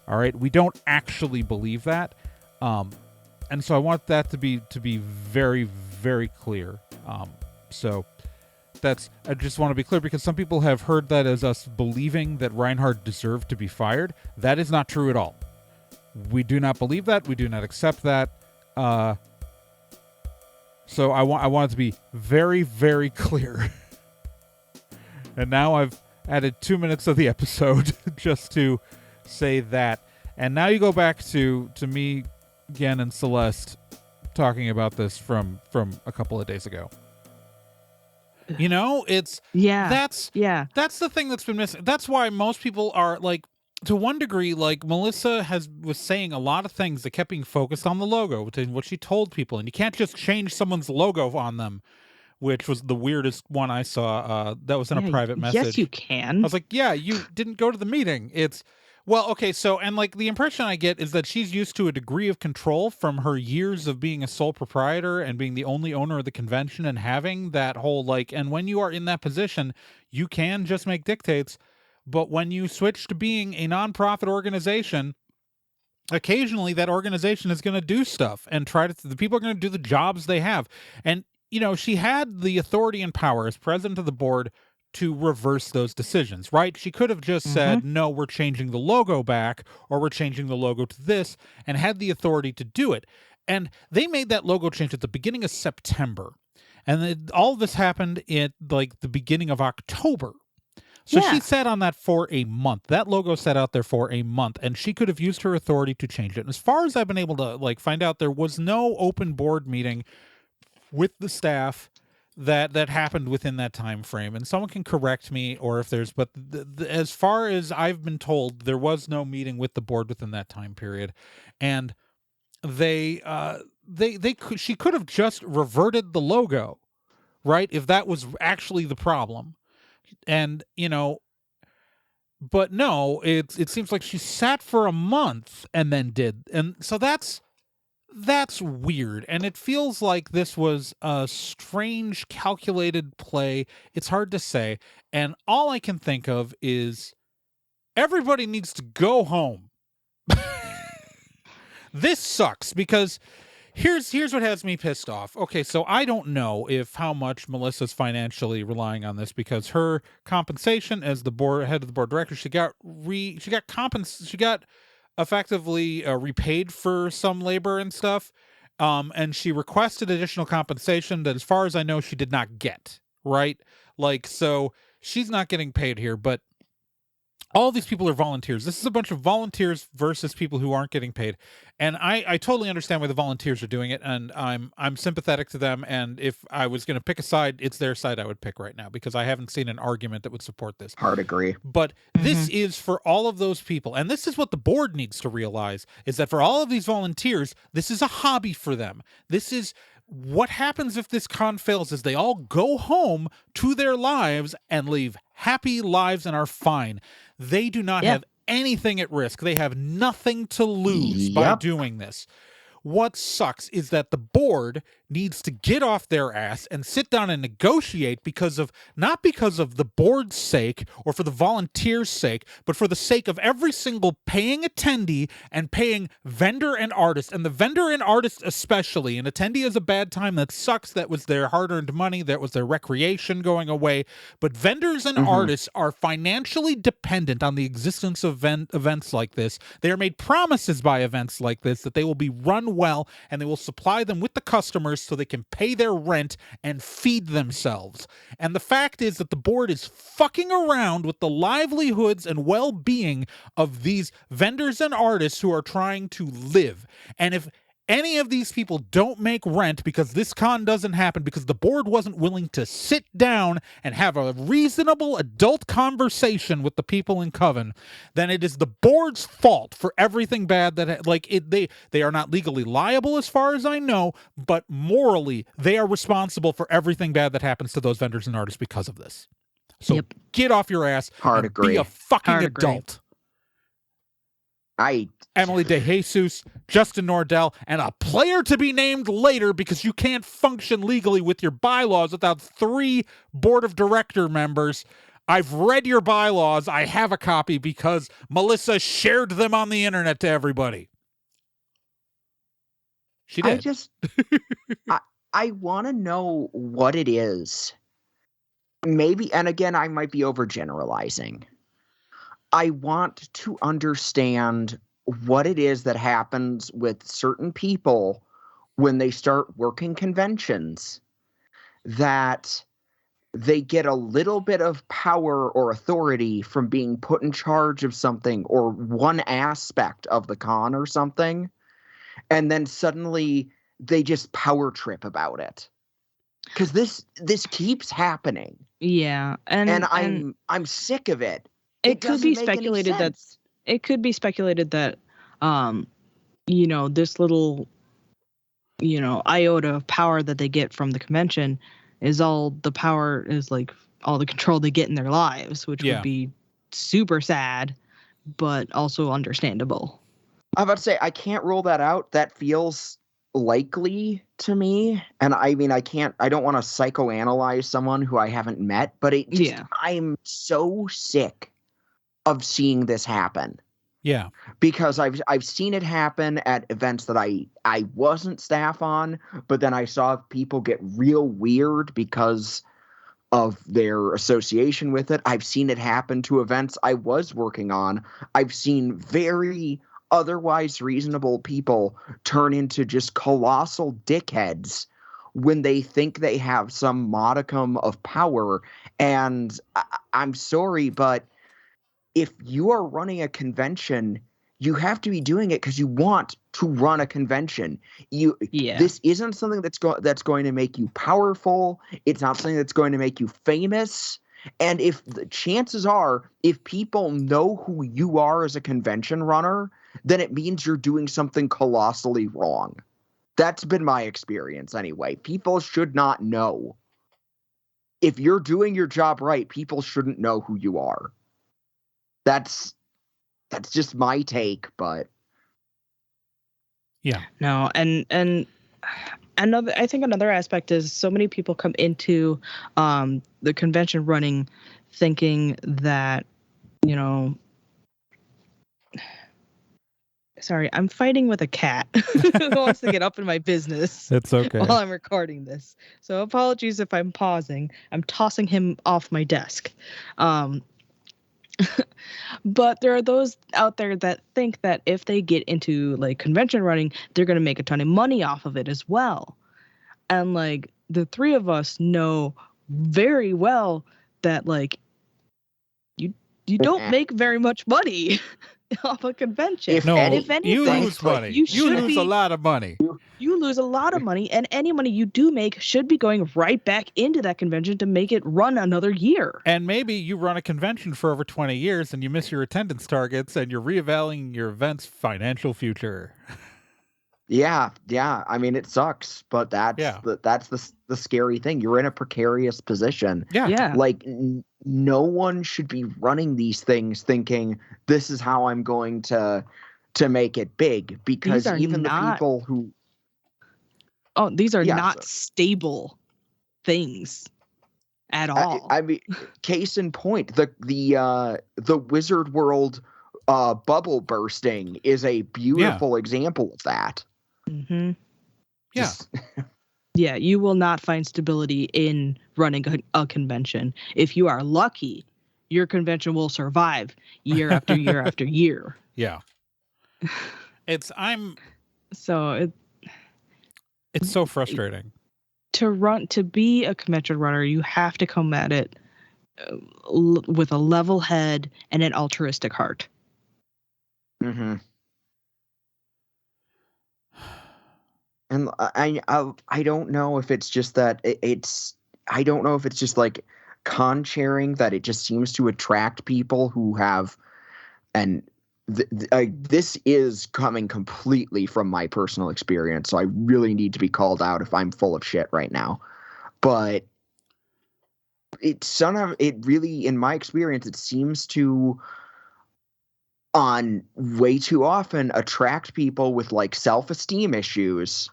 All right? We don't actually believe that. And so I want that to be very, very clear. I just want to be clear, because some people have heard that as us believing that Reinhard deserved to be fired. That is not true at all. We do not believe that. We do not accept that. So I want it to be very, very clear. And now I've added 2 minutes of the episode just to say that. And now you go back to me, Gen, and Celeste talking about this from a couple of days ago. You know, that's the thing that's been missing. That's why most people are like, to one degree, like Melissa was saying a lot of things that kept being focused on the logo and what she told people, and you can't just change someone's logo on them, which was the weirdest one I saw. That was in a private message. Yes, you can. I was like, yeah, you didn't go to the meeting. Well, okay, so, and like the impression I get is that she's used to a degree of control from her years of being a sole proprietor and being the only owner of the convention, and having that whole like, and when you are in that position, you can just make dictates. But when you switch to being a nonprofit organization, occasionally that organization is going to do stuff and the people are going to do the jobs they have. And, you know, she had the authority and power as president of the board to reverse those decisions, right? She could have just said, no, we're changing the logo back, or we're changing the logo to this, and had the authority to do it. And they made that logo change at the beginning of September. And all of this happened at like the beginning of October. So she sat on that for a month. That logo sat out there for a month, and she could have used her authority to change it. And as far as I've been able to like find out, there was no open board meeting with the staff that happened within that time frame, and someone can correct me, or if there's, but as far as I've been told, there was no meeting with the board within that time period, and she could have just reverted the logo, right, if that was actually the problem. And you know, But no, it seems like she sat for a month and then did. And so that's weird. And it feels like this was a strange calculated play. It's hard to say. And all I can think of is everybody needs to go home. This sucks because here's what has me pissed off. Okay, so I don't know if how much Melissa's financially relying on this because her compensation as the head of the board of directors, she got effectively repaid for some labor and stuff. And she requested additional compensation that, as far as I know, she did not get. Right? Like, so she's not getting paid here, but all these people are volunteers. This is a bunch of volunteers versus people who aren't getting paid. And I totally understand why the volunteers are doing it, and I'm sympathetic to them. And if I was going to pick a side, it's their side I would pick right now because I haven't seen an argument that would support this. Hard agree. But this is for all of those people. And this is what the board needs to realize, is that for all of these volunteers, this is a hobby for them. This is what happens if this con fails is they all go home to their lives and live happy lives and are fine. They do not have anything at risk. They have nothing to lose by doing this. What sucks is that the board needs to get off their ass and sit down and negotiate not because of the board's sake or for the volunteers' sake, but for the sake of every single paying attendee and paying vendor and artist, and the vendor and artist especially. An attendee is a bad time. That sucks. That was their hard-earned money. That was their recreation going away. But vendors and artists are financially dependent on the existence of events like this. They are made promises by events like this that they will be run well and they will supply them with the customers so they can pay their rent and feed themselves. And the fact is that the board is fucking around with the livelihoods and well-being of these vendors and artists who are trying to live. And if any of these people don't make rent because this con doesn't happen because the board wasn't willing to sit down and have a reasonable adult conversation with the people in Coven, then it is the board's fault for everything bad that they are not legally liable as far as I know, but morally they are responsible for everything bad that happens to those vendors and artists because of this. So get off your ass and be a fucking adult. Emily DeJesus, Justin Nordell, and a player to be named later because you can't function legally with your bylaws without 3 board of director members. I've read your bylaws. I have a copy because Melissa shared them on the internet to everybody. She did. I want to know what it is. Maybe, and again, I might be overgeneralizing. I want to understand what it is that happens with certain people when they start working conventions, that they get a little bit of power or authority from being put in charge of something or one aspect of the con or something, and then suddenly they just power trip about it. Because this keeps happening. Yeah, and I'm sick of it. It could be speculated that this little iota of power that they get from the convention is all the control they get in their lives, which would be super sad, but also understandable. I'm about to say I can't rule that out. That feels likely to me, and I don't want to psychoanalyze someone who I haven't met, but I'm so sick of seeing this happen. Yeah. Because I've seen it happen at events that I wasn't staff on, but then I saw people get real weird because of their association with it. I've seen it happen to events I was working on. I've seen very otherwise reasonable people turn into just colossal dickheads when they think they have some modicum of power. And I'm sorry, but if you are running a convention, you have to be doing it because you want to run a convention. This isn't something that's going to make you powerful. It's not something that's going to make you famous. And if the chances are, if people know who you are as a convention runner, then it means you're doing something colossally wrong. That's been my experience anyway. People should not know. If you're doing your job right, people shouldn't know who you are. that's just my take, but Yeah. No, and I think another aspect is so many people come into the convention running thinking that, you know, sorry, I'm fighting with a cat who wants to get up in my business It's okay. while I'm recording this. So apologies if I'm pausing. I'm tossing him off my desk. But there are those out there that think that if they get into like convention running, they're going to make a ton of money off of it as well. And like the three of us know very well that like you don't make very much money off a convention. If No, anything, you lose like, money. you You should lose a be- lot of money. You lose a lot of money, and any money you do make should be going right back into that convention to make it run another year. And maybe you run a convention for over 20 years and you miss your attendance targets and you're reevaluating your event's financial future. yeah. I mean, it sucks, but that's Yeah. the scary thing. You're in a precarious position. Yeah. Like no one should be running these things thinking this is how I'm going to make it big, because are even the not- people who These are Yeah, not stable things at all. I mean, case in point, the Wizard World bubble bursting is a beautiful example of that. Mm-hmm. Yeah. Just- Yeah, you will not find stability in running a convention. If you are lucky, your convention will survive year after year after year. Yeah. It's So so frustrating. to be a convention runner, you have to come at it with a level head and an altruistic heart. Mm-hmm. And I don't know if it's just that I don't know if it's just like con sharing that it just seems to attract people who have, and this is coming completely from my personal experience, so I really need to be called out if I'm full of shit right now. But it really, in my experience, it seems to on way too often attract people with like self-esteem issues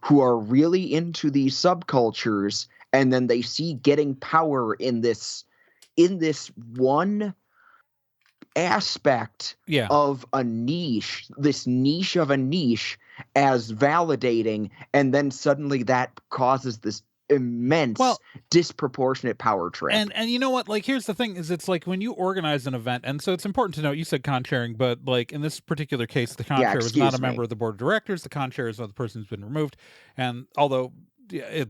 who are really into these subcultures, and then they see getting power in this one aspect of a niche, this niche of a niche, as validating, and then suddenly that causes this immense disproportionate power trip. And you know what, like, here's the thing, is it's like when you organize an event, and so it's important to note, you said con sharing, but like in this particular case, the con chair was not a member of the board of directors. The con chair is the person who's been removed, and although they're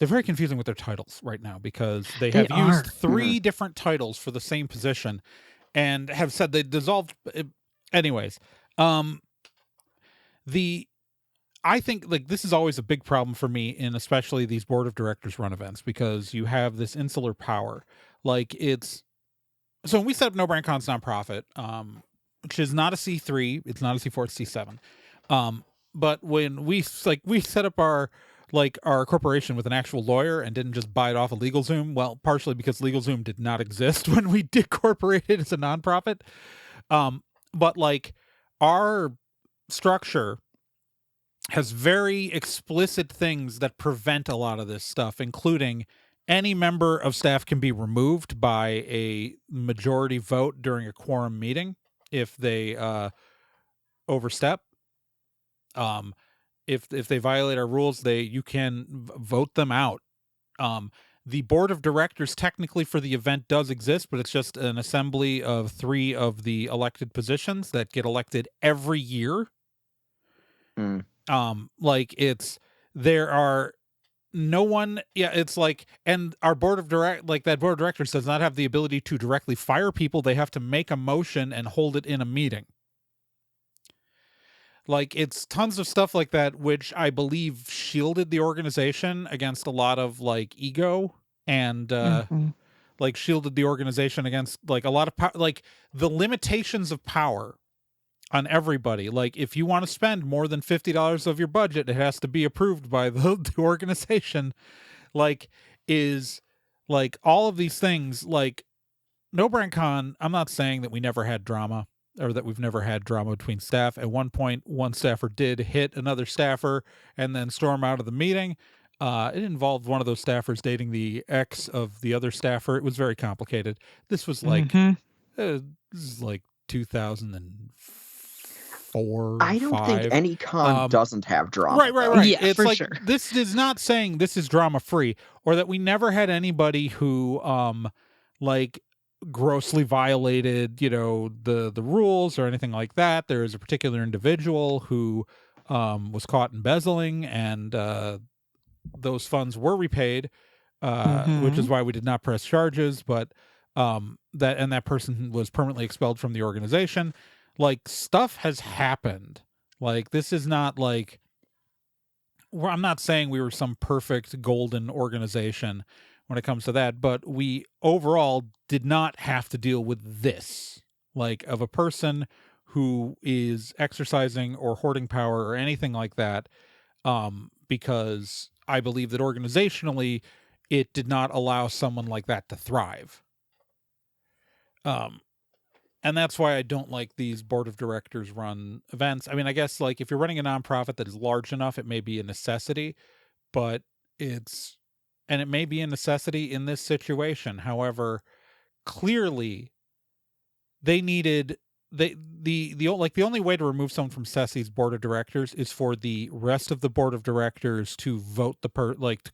very confusing with their titles right now, because they have used three different titles for the same position and have said they dissolved. Anyways, I think like this is always a big problem for me in especially these board of directors run events, because you have this insular power. Like so when we set up No Brand Con's nonprofit, which is not a C3, it's not a C4, it's C7. But when we set up our corporation with an actual lawyer and didn't just buy it off of LegalZoom, well, partially because LegalZoom did not exist when we did corporate it as a nonprofit. But like our structure has very explicit things that prevent a lot of this stuff, including any member of staff can be removed by a majority vote during a quorum meeting if they overstep. If they violate our rules, you can vote them out. The board of directors technically for the event does exist, but it's just an assembly of 3 of the elected positions that get elected every year. There are no one, it's like, and our board of directors does not have the ability to directly fire people. They have to make a motion and hold it in a meeting. Like, it's tons of stuff like that, which I believe shielded the organization against a lot of like ego, and like shielded the organization against like a lot of like the limitations of power on everybody. Like, if you want to spend more than $50 of your budget, it has to be approved by the organization. Like, is like all of these things, like No Brand Con, I'm not saying that we never had drama or that we've never had drama between staff. At one point, one staffer did hit another staffer and then storm out of the meeting. It involved one of those staffers dating the ex of the other staffer. It was very complicated. This was like, this is like 2004, I don't think 5. any con doesn't have drama. Right. Yeah, It's for like, sure. this is not saying this is drama free or that we never had anybody who, like, grossly violated, the rules or anything like that. There is a particular individual who was caught embezzling, and those funds were repaid, which is why we did not press charges. But that person was permanently expelled from the organization. Like, stuff has happened. Like, this is not like, I'm not saying we were some perfect golden organization when it comes to that, but we overall did not have to deal with this, like, of a person who is exercising or hoarding power or anything like that, because I believe that organizationally it did not allow someone like that to thrive. And that's why I don't like these board of directors run events. I mean, I guess, like, if you're running a nonprofit that is large enough, it may be a necessity, but it may be a necessity in this situation. However, clearly they needed the only way to remove someone from CESI's board of directors is for the rest of the board of directors to vote to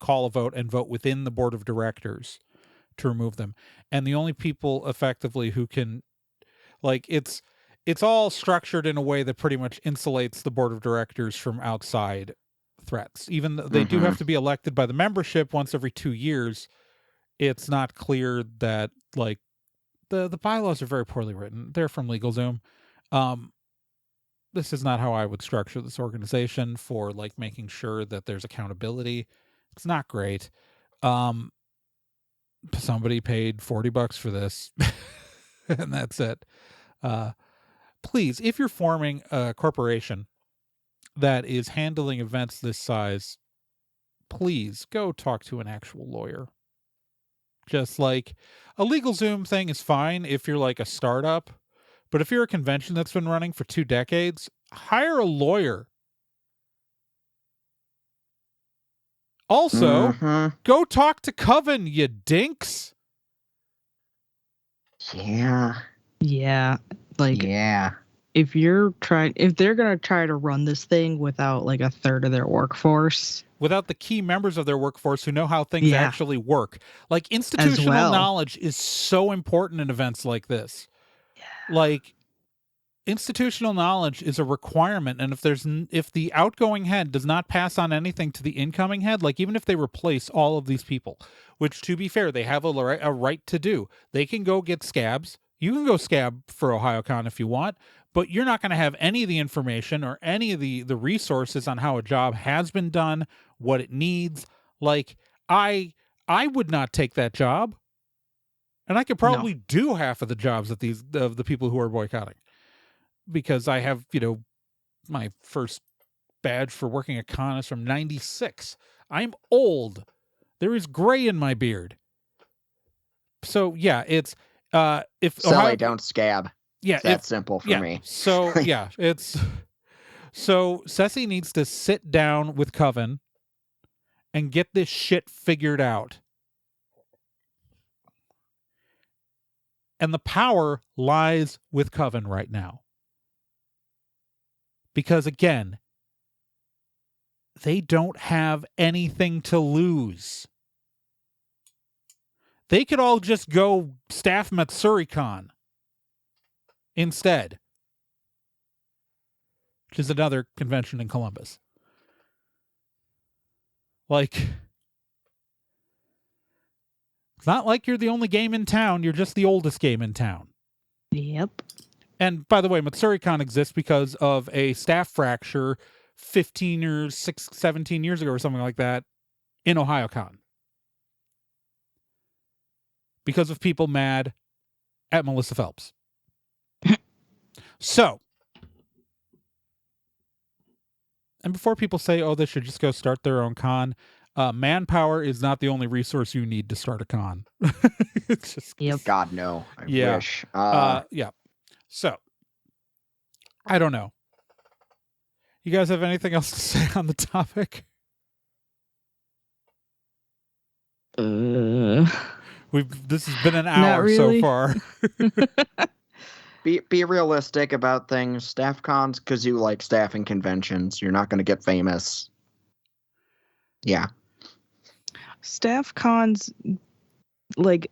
call a vote and vote within the board of directors to remove them. And the only people effectively who can, like, it's all structured in a way that pretty much insulates the board of directors from outside threats. Even though they do have to be elected by the membership once every 2 years, it's not clear that, like, the bylaws are very poorly written. They're from LegalZoom. This is not how I would structure this organization for, like, making sure that there's accountability. It's not great. Somebody paid $40 for this, and that's it. Please, if you're forming a corporation that is handling events this size, please go talk to an actual lawyer. Just like a LegalZoom thing is fine if you're like a startup, but if you're a convention that's been running for 2 decades, hire a lawyer. Also, go talk to Coven, you dinks. Yeah. Like, if they're going to try to run this thing without like a third of their workforce, without the key members of their workforce who know how things actually work. Like, institutional knowledge is so important in events like this. Like, institutional knowledge is a requirement, and if the outgoing head does not pass on anything to the incoming head, like, even if they replace all of these people, which, to be fair, they have a right to do, they can go get scabs. You can go scab for Ohayocon if you want, but you're not going to have any of the information or any of the resources on how a job has been done, what it needs. Like, I would not take that job, and I could probably do half of the jobs of the people who are boycotting, because I have, my first badge for working a con is from 96. I'm old. There is gray in my beard. So yeah, it's if Sally, don't scab. Yeah, it's that simple for me. So yeah, so CESI needs to sit down with Coven and get this shit figured out. And the power lies with Coven right now. Because, again, they don't have anything to lose. They could all just go staff MatsuruCon instead, which is another convention in Columbus. Like, it's not like you're the only game in town. You're just the oldest game in town. Yep. And by the way, MatsuruCon exists because of a staff fracture 17 years ago or something like that in Ohayocon. Because of people mad at Melissa Phelps. So, and before people say, oh, they should just go start their own con, manpower is not the only resource you need to start a con. It's just, Yep. God, no. I Yeah. wish. yeah. So, I don't know. You guys have anything else to say on the topic? This has been an hour really. so far. Be realistic about things. Staff cons, because you like staffing conventions. You're not going to get famous. Yeah. Staff cons, like,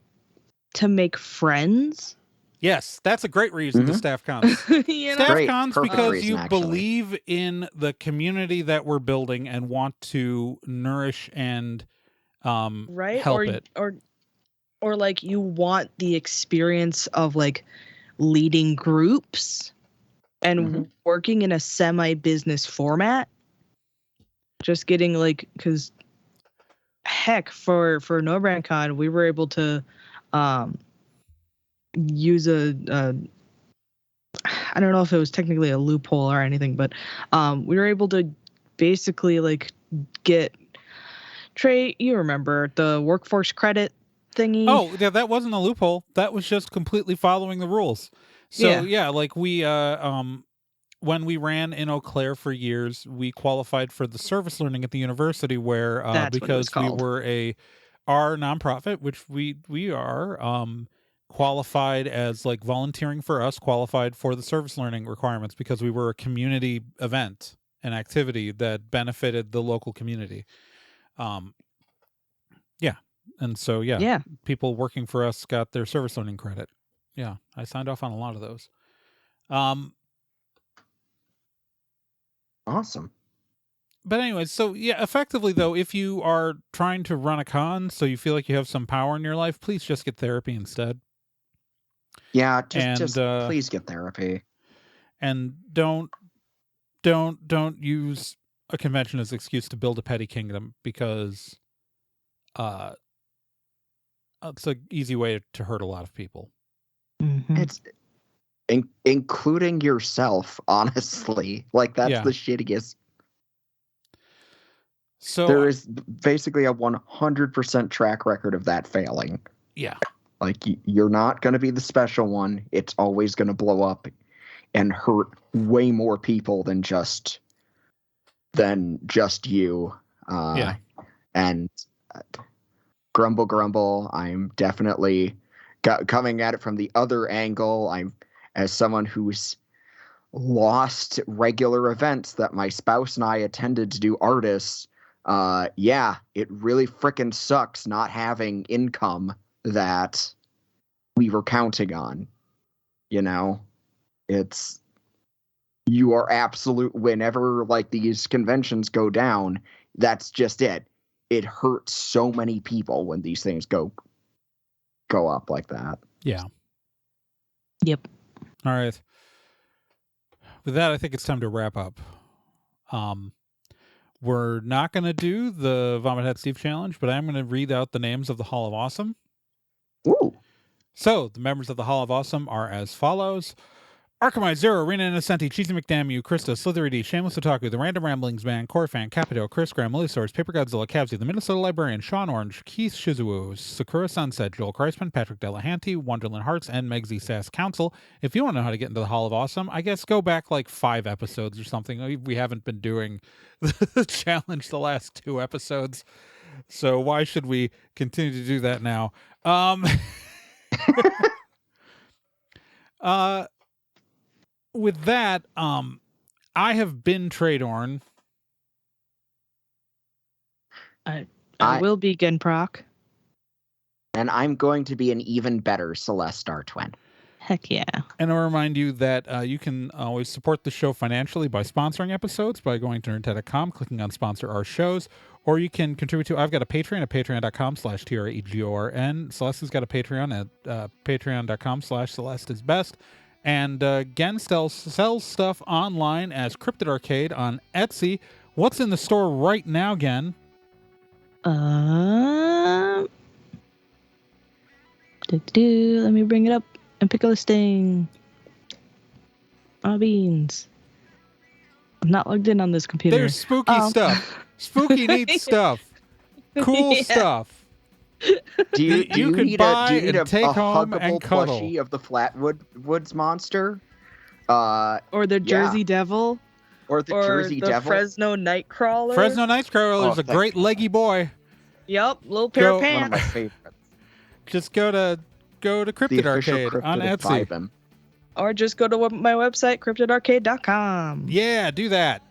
to make friends. Yes, that's a great reason to Mhm. staff cons. You know? Staff Great, cons perfect because reason, you actually. believe in the community that we're building and want to nourish and Right? help it. Or like you want the experience of like leading groups and Mhm. working in a semi-business format. Just getting like, because heck, for No Brand Con, we were able to use a I don't know if it was technically a loophole or anything, but we were able to basically like get Trey, you remember the workforce credit thingy? Oh, yeah, that wasn't a loophole. That was just completely following the rules. So yeah, like we when we ran in Eau Claire for years, we qualified for the service learning at the university where That's what it was because we called. were our nonprofit, which we are qualified as like volunteering for us, qualified for the service learning requirements because we were a community event, an activity that benefited the local community. Yeah. And so Yeah. people working for us got their service learning credit. Yeah, I signed off on a lot of those. Awesome. But anyways, so yeah, effectively though, if you are trying to run a con, so you feel like you have some power in your life, please just get therapy instead. Yeah, And, just please get therapy. And don't use a convention as an excuse to build a petty kingdom because it's an easy way to hurt a lot of people. Mhm. It's including yourself, honestly. Like, that's the shittiest. So there is basically a 100% track record of that failing. Yeah. Like, you're not going to be the special one. It's always going to blow up and hurt way more people than just you. And grumble. I'm definitely coming at it from the other angle. I'm, as someone who's lost regular events that my spouse and I attended to do artists. Yeah, it really frickin' sucks not having income that we were counting on. You know, you are absolute, whenever like these conventions go down, that's just it. It hurts so many people when these things go up like that. Yeah. Yep. All right. With that, I think it's time to wrap up. We're not going to do the Vomit Head Steve challenge, but I'm going to read out the names of the Hall of Awesome. Ooh. So, the members of the Hall of Awesome are as follows. Arkham Zero, Rena Innocenti, Cheesy McDamn, Krista, Slithery D, Shameless Otaku, The Random Ramblings Man, Corefan, Capito, Chris Graham, Millisaurus, Paper Godzilla, Cavsy, The Minnesota Librarian, Sean Orange, Keith Shizuo, Sakura Sunset, Joel Kreisman, Patrick Delahanty, Wonderland Hearts, and Megsy Sass Council. If you want to know how to get into the Hall of Awesome, I guess go back like 5 episodes or something. We haven't been doing the challenge the last 2 episodes, so why should we continue to do that now? With that, I have been Traydorn. I will be Genproc. And I'm going to be an even better Celeste Star Twin. Heck yeah. And I'll remind you that you can always support the show financially by sponsoring episodes by going to nerdhead.com, clicking on sponsor our shows, or you can contribute to, I've got a Patreon at patreon.com/TRAEGORN. Celeste has got a Patreon at patreon.com/Celeste is best. And Gen sells stuff online as Cryptid Arcade on Etsy. What's in the store right now, Gen? Let me bring it up and pick a listing. Beans. I'm not logged in on this computer. There's spooky stuff. Spooky neat stuff. Cool Yeah. stuff. Do you, You could need buy a, do you need and a, take a home huggable and cuddle. plushie of the Flatwoods monster? Or the Jersey Devil. Or the Or Jersey the Devil? Fresno Nightcrawler. Fresno Nightcrawler is Oh, a great leggy boy. Yep, little pair of Go- One of my pants. favorites. Just go to The Cryptid official Arcade on cryptid Etsy. Vibin. Or just go to my website, cryptidarcade.com. Yeah, do that.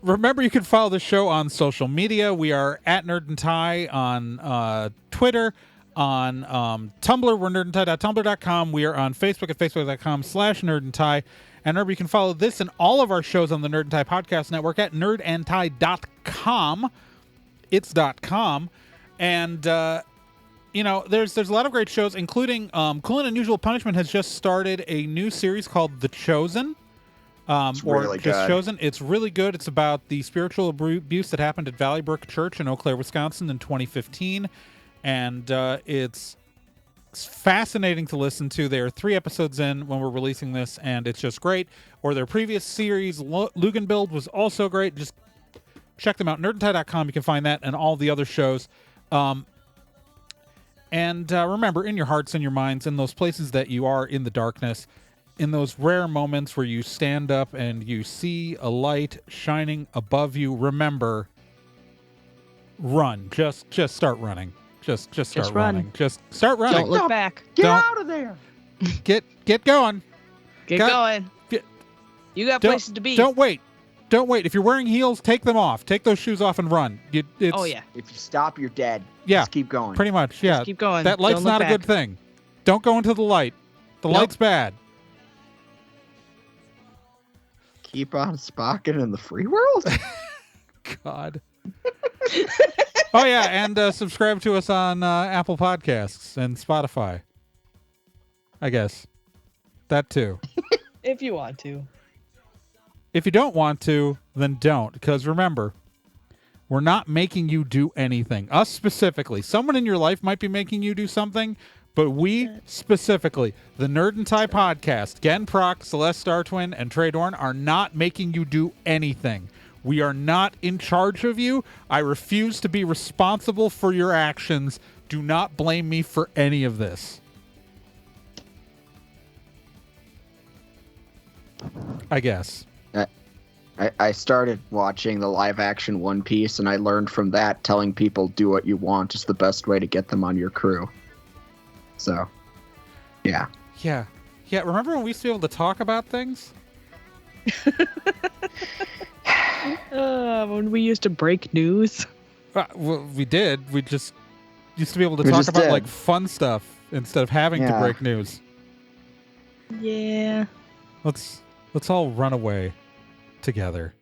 Remember, you can follow the show on social media. We are at Nerd and Tie on Twitter, on Tumblr. We're nerdandtie.tumblr.com. We are on Facebook at facebook.com/Nerd and Tie. And remember, you can follow this and all of our shows on the Nerd and Tie Podcast Network at nerdandtie.com. It's .com. And there's a lot of great shows, including Cool and Unusual Punishment has just started a new series called The Chosen. It's really Just good. Chosen. It's really good. It's about the spiritual abuse that happened at Valley Brook Church in Eau Claire, Wisconsin in 2015. And it's fascinating to listen to. There are 3 episodes in when we're releasing this, and it's just great. Or their previous series, Lugenbild, was also great. Just check them out. Nerdandtie.com. You can find that and all the other shows. And remember, in your hearts and your minds, in those places that you are in the darkness, in those rare moments where you stand up and you see a light shining above you, remember, run. Just start running. Just start run. running. Just start running. Don't look back. Get Don't- out of there! Get going. Get Got- going. get- You got Don't- places to be. Don't wait. Don't wait. If you're wearing heels, take them off. Take those shoes off and run. Oh, yeah. If you stop, you're dead. Yeah. Just keep going. Pretty much. Yeah. Just keep going. That light's Don't look not a back. good thing. Don't go into the light. The Nope. light's bad. Keep on spocking in the free world? God. Oh yeah, and subscribe to us on Apple Podcasts and Spotify. I guess that too. If you want to. If you don't want to, then don't. Because remember, we're not making you do anything. Us specifically. Someone in your life might be making you do something, but we specifically, the Nerd and Tie podcast, Gen Proc, Celeste Startwin, and Trey Dorn are not making you do anything. We are not in charge of you. I refuse to be responsible for your actions. Do not blame me for any of this. I guess. I started watching the live action One Piece, and I learned from that telling people do what you want is the best way to get them on your crew. So, yeah. Yeah. Yeah, remember when we used to be able to talk about things? When we used to break news. Well, we did. We just used to be able to We talk just about did. like fun stuff instead of having to Yeah. break news. Yeah. Let's all run away together.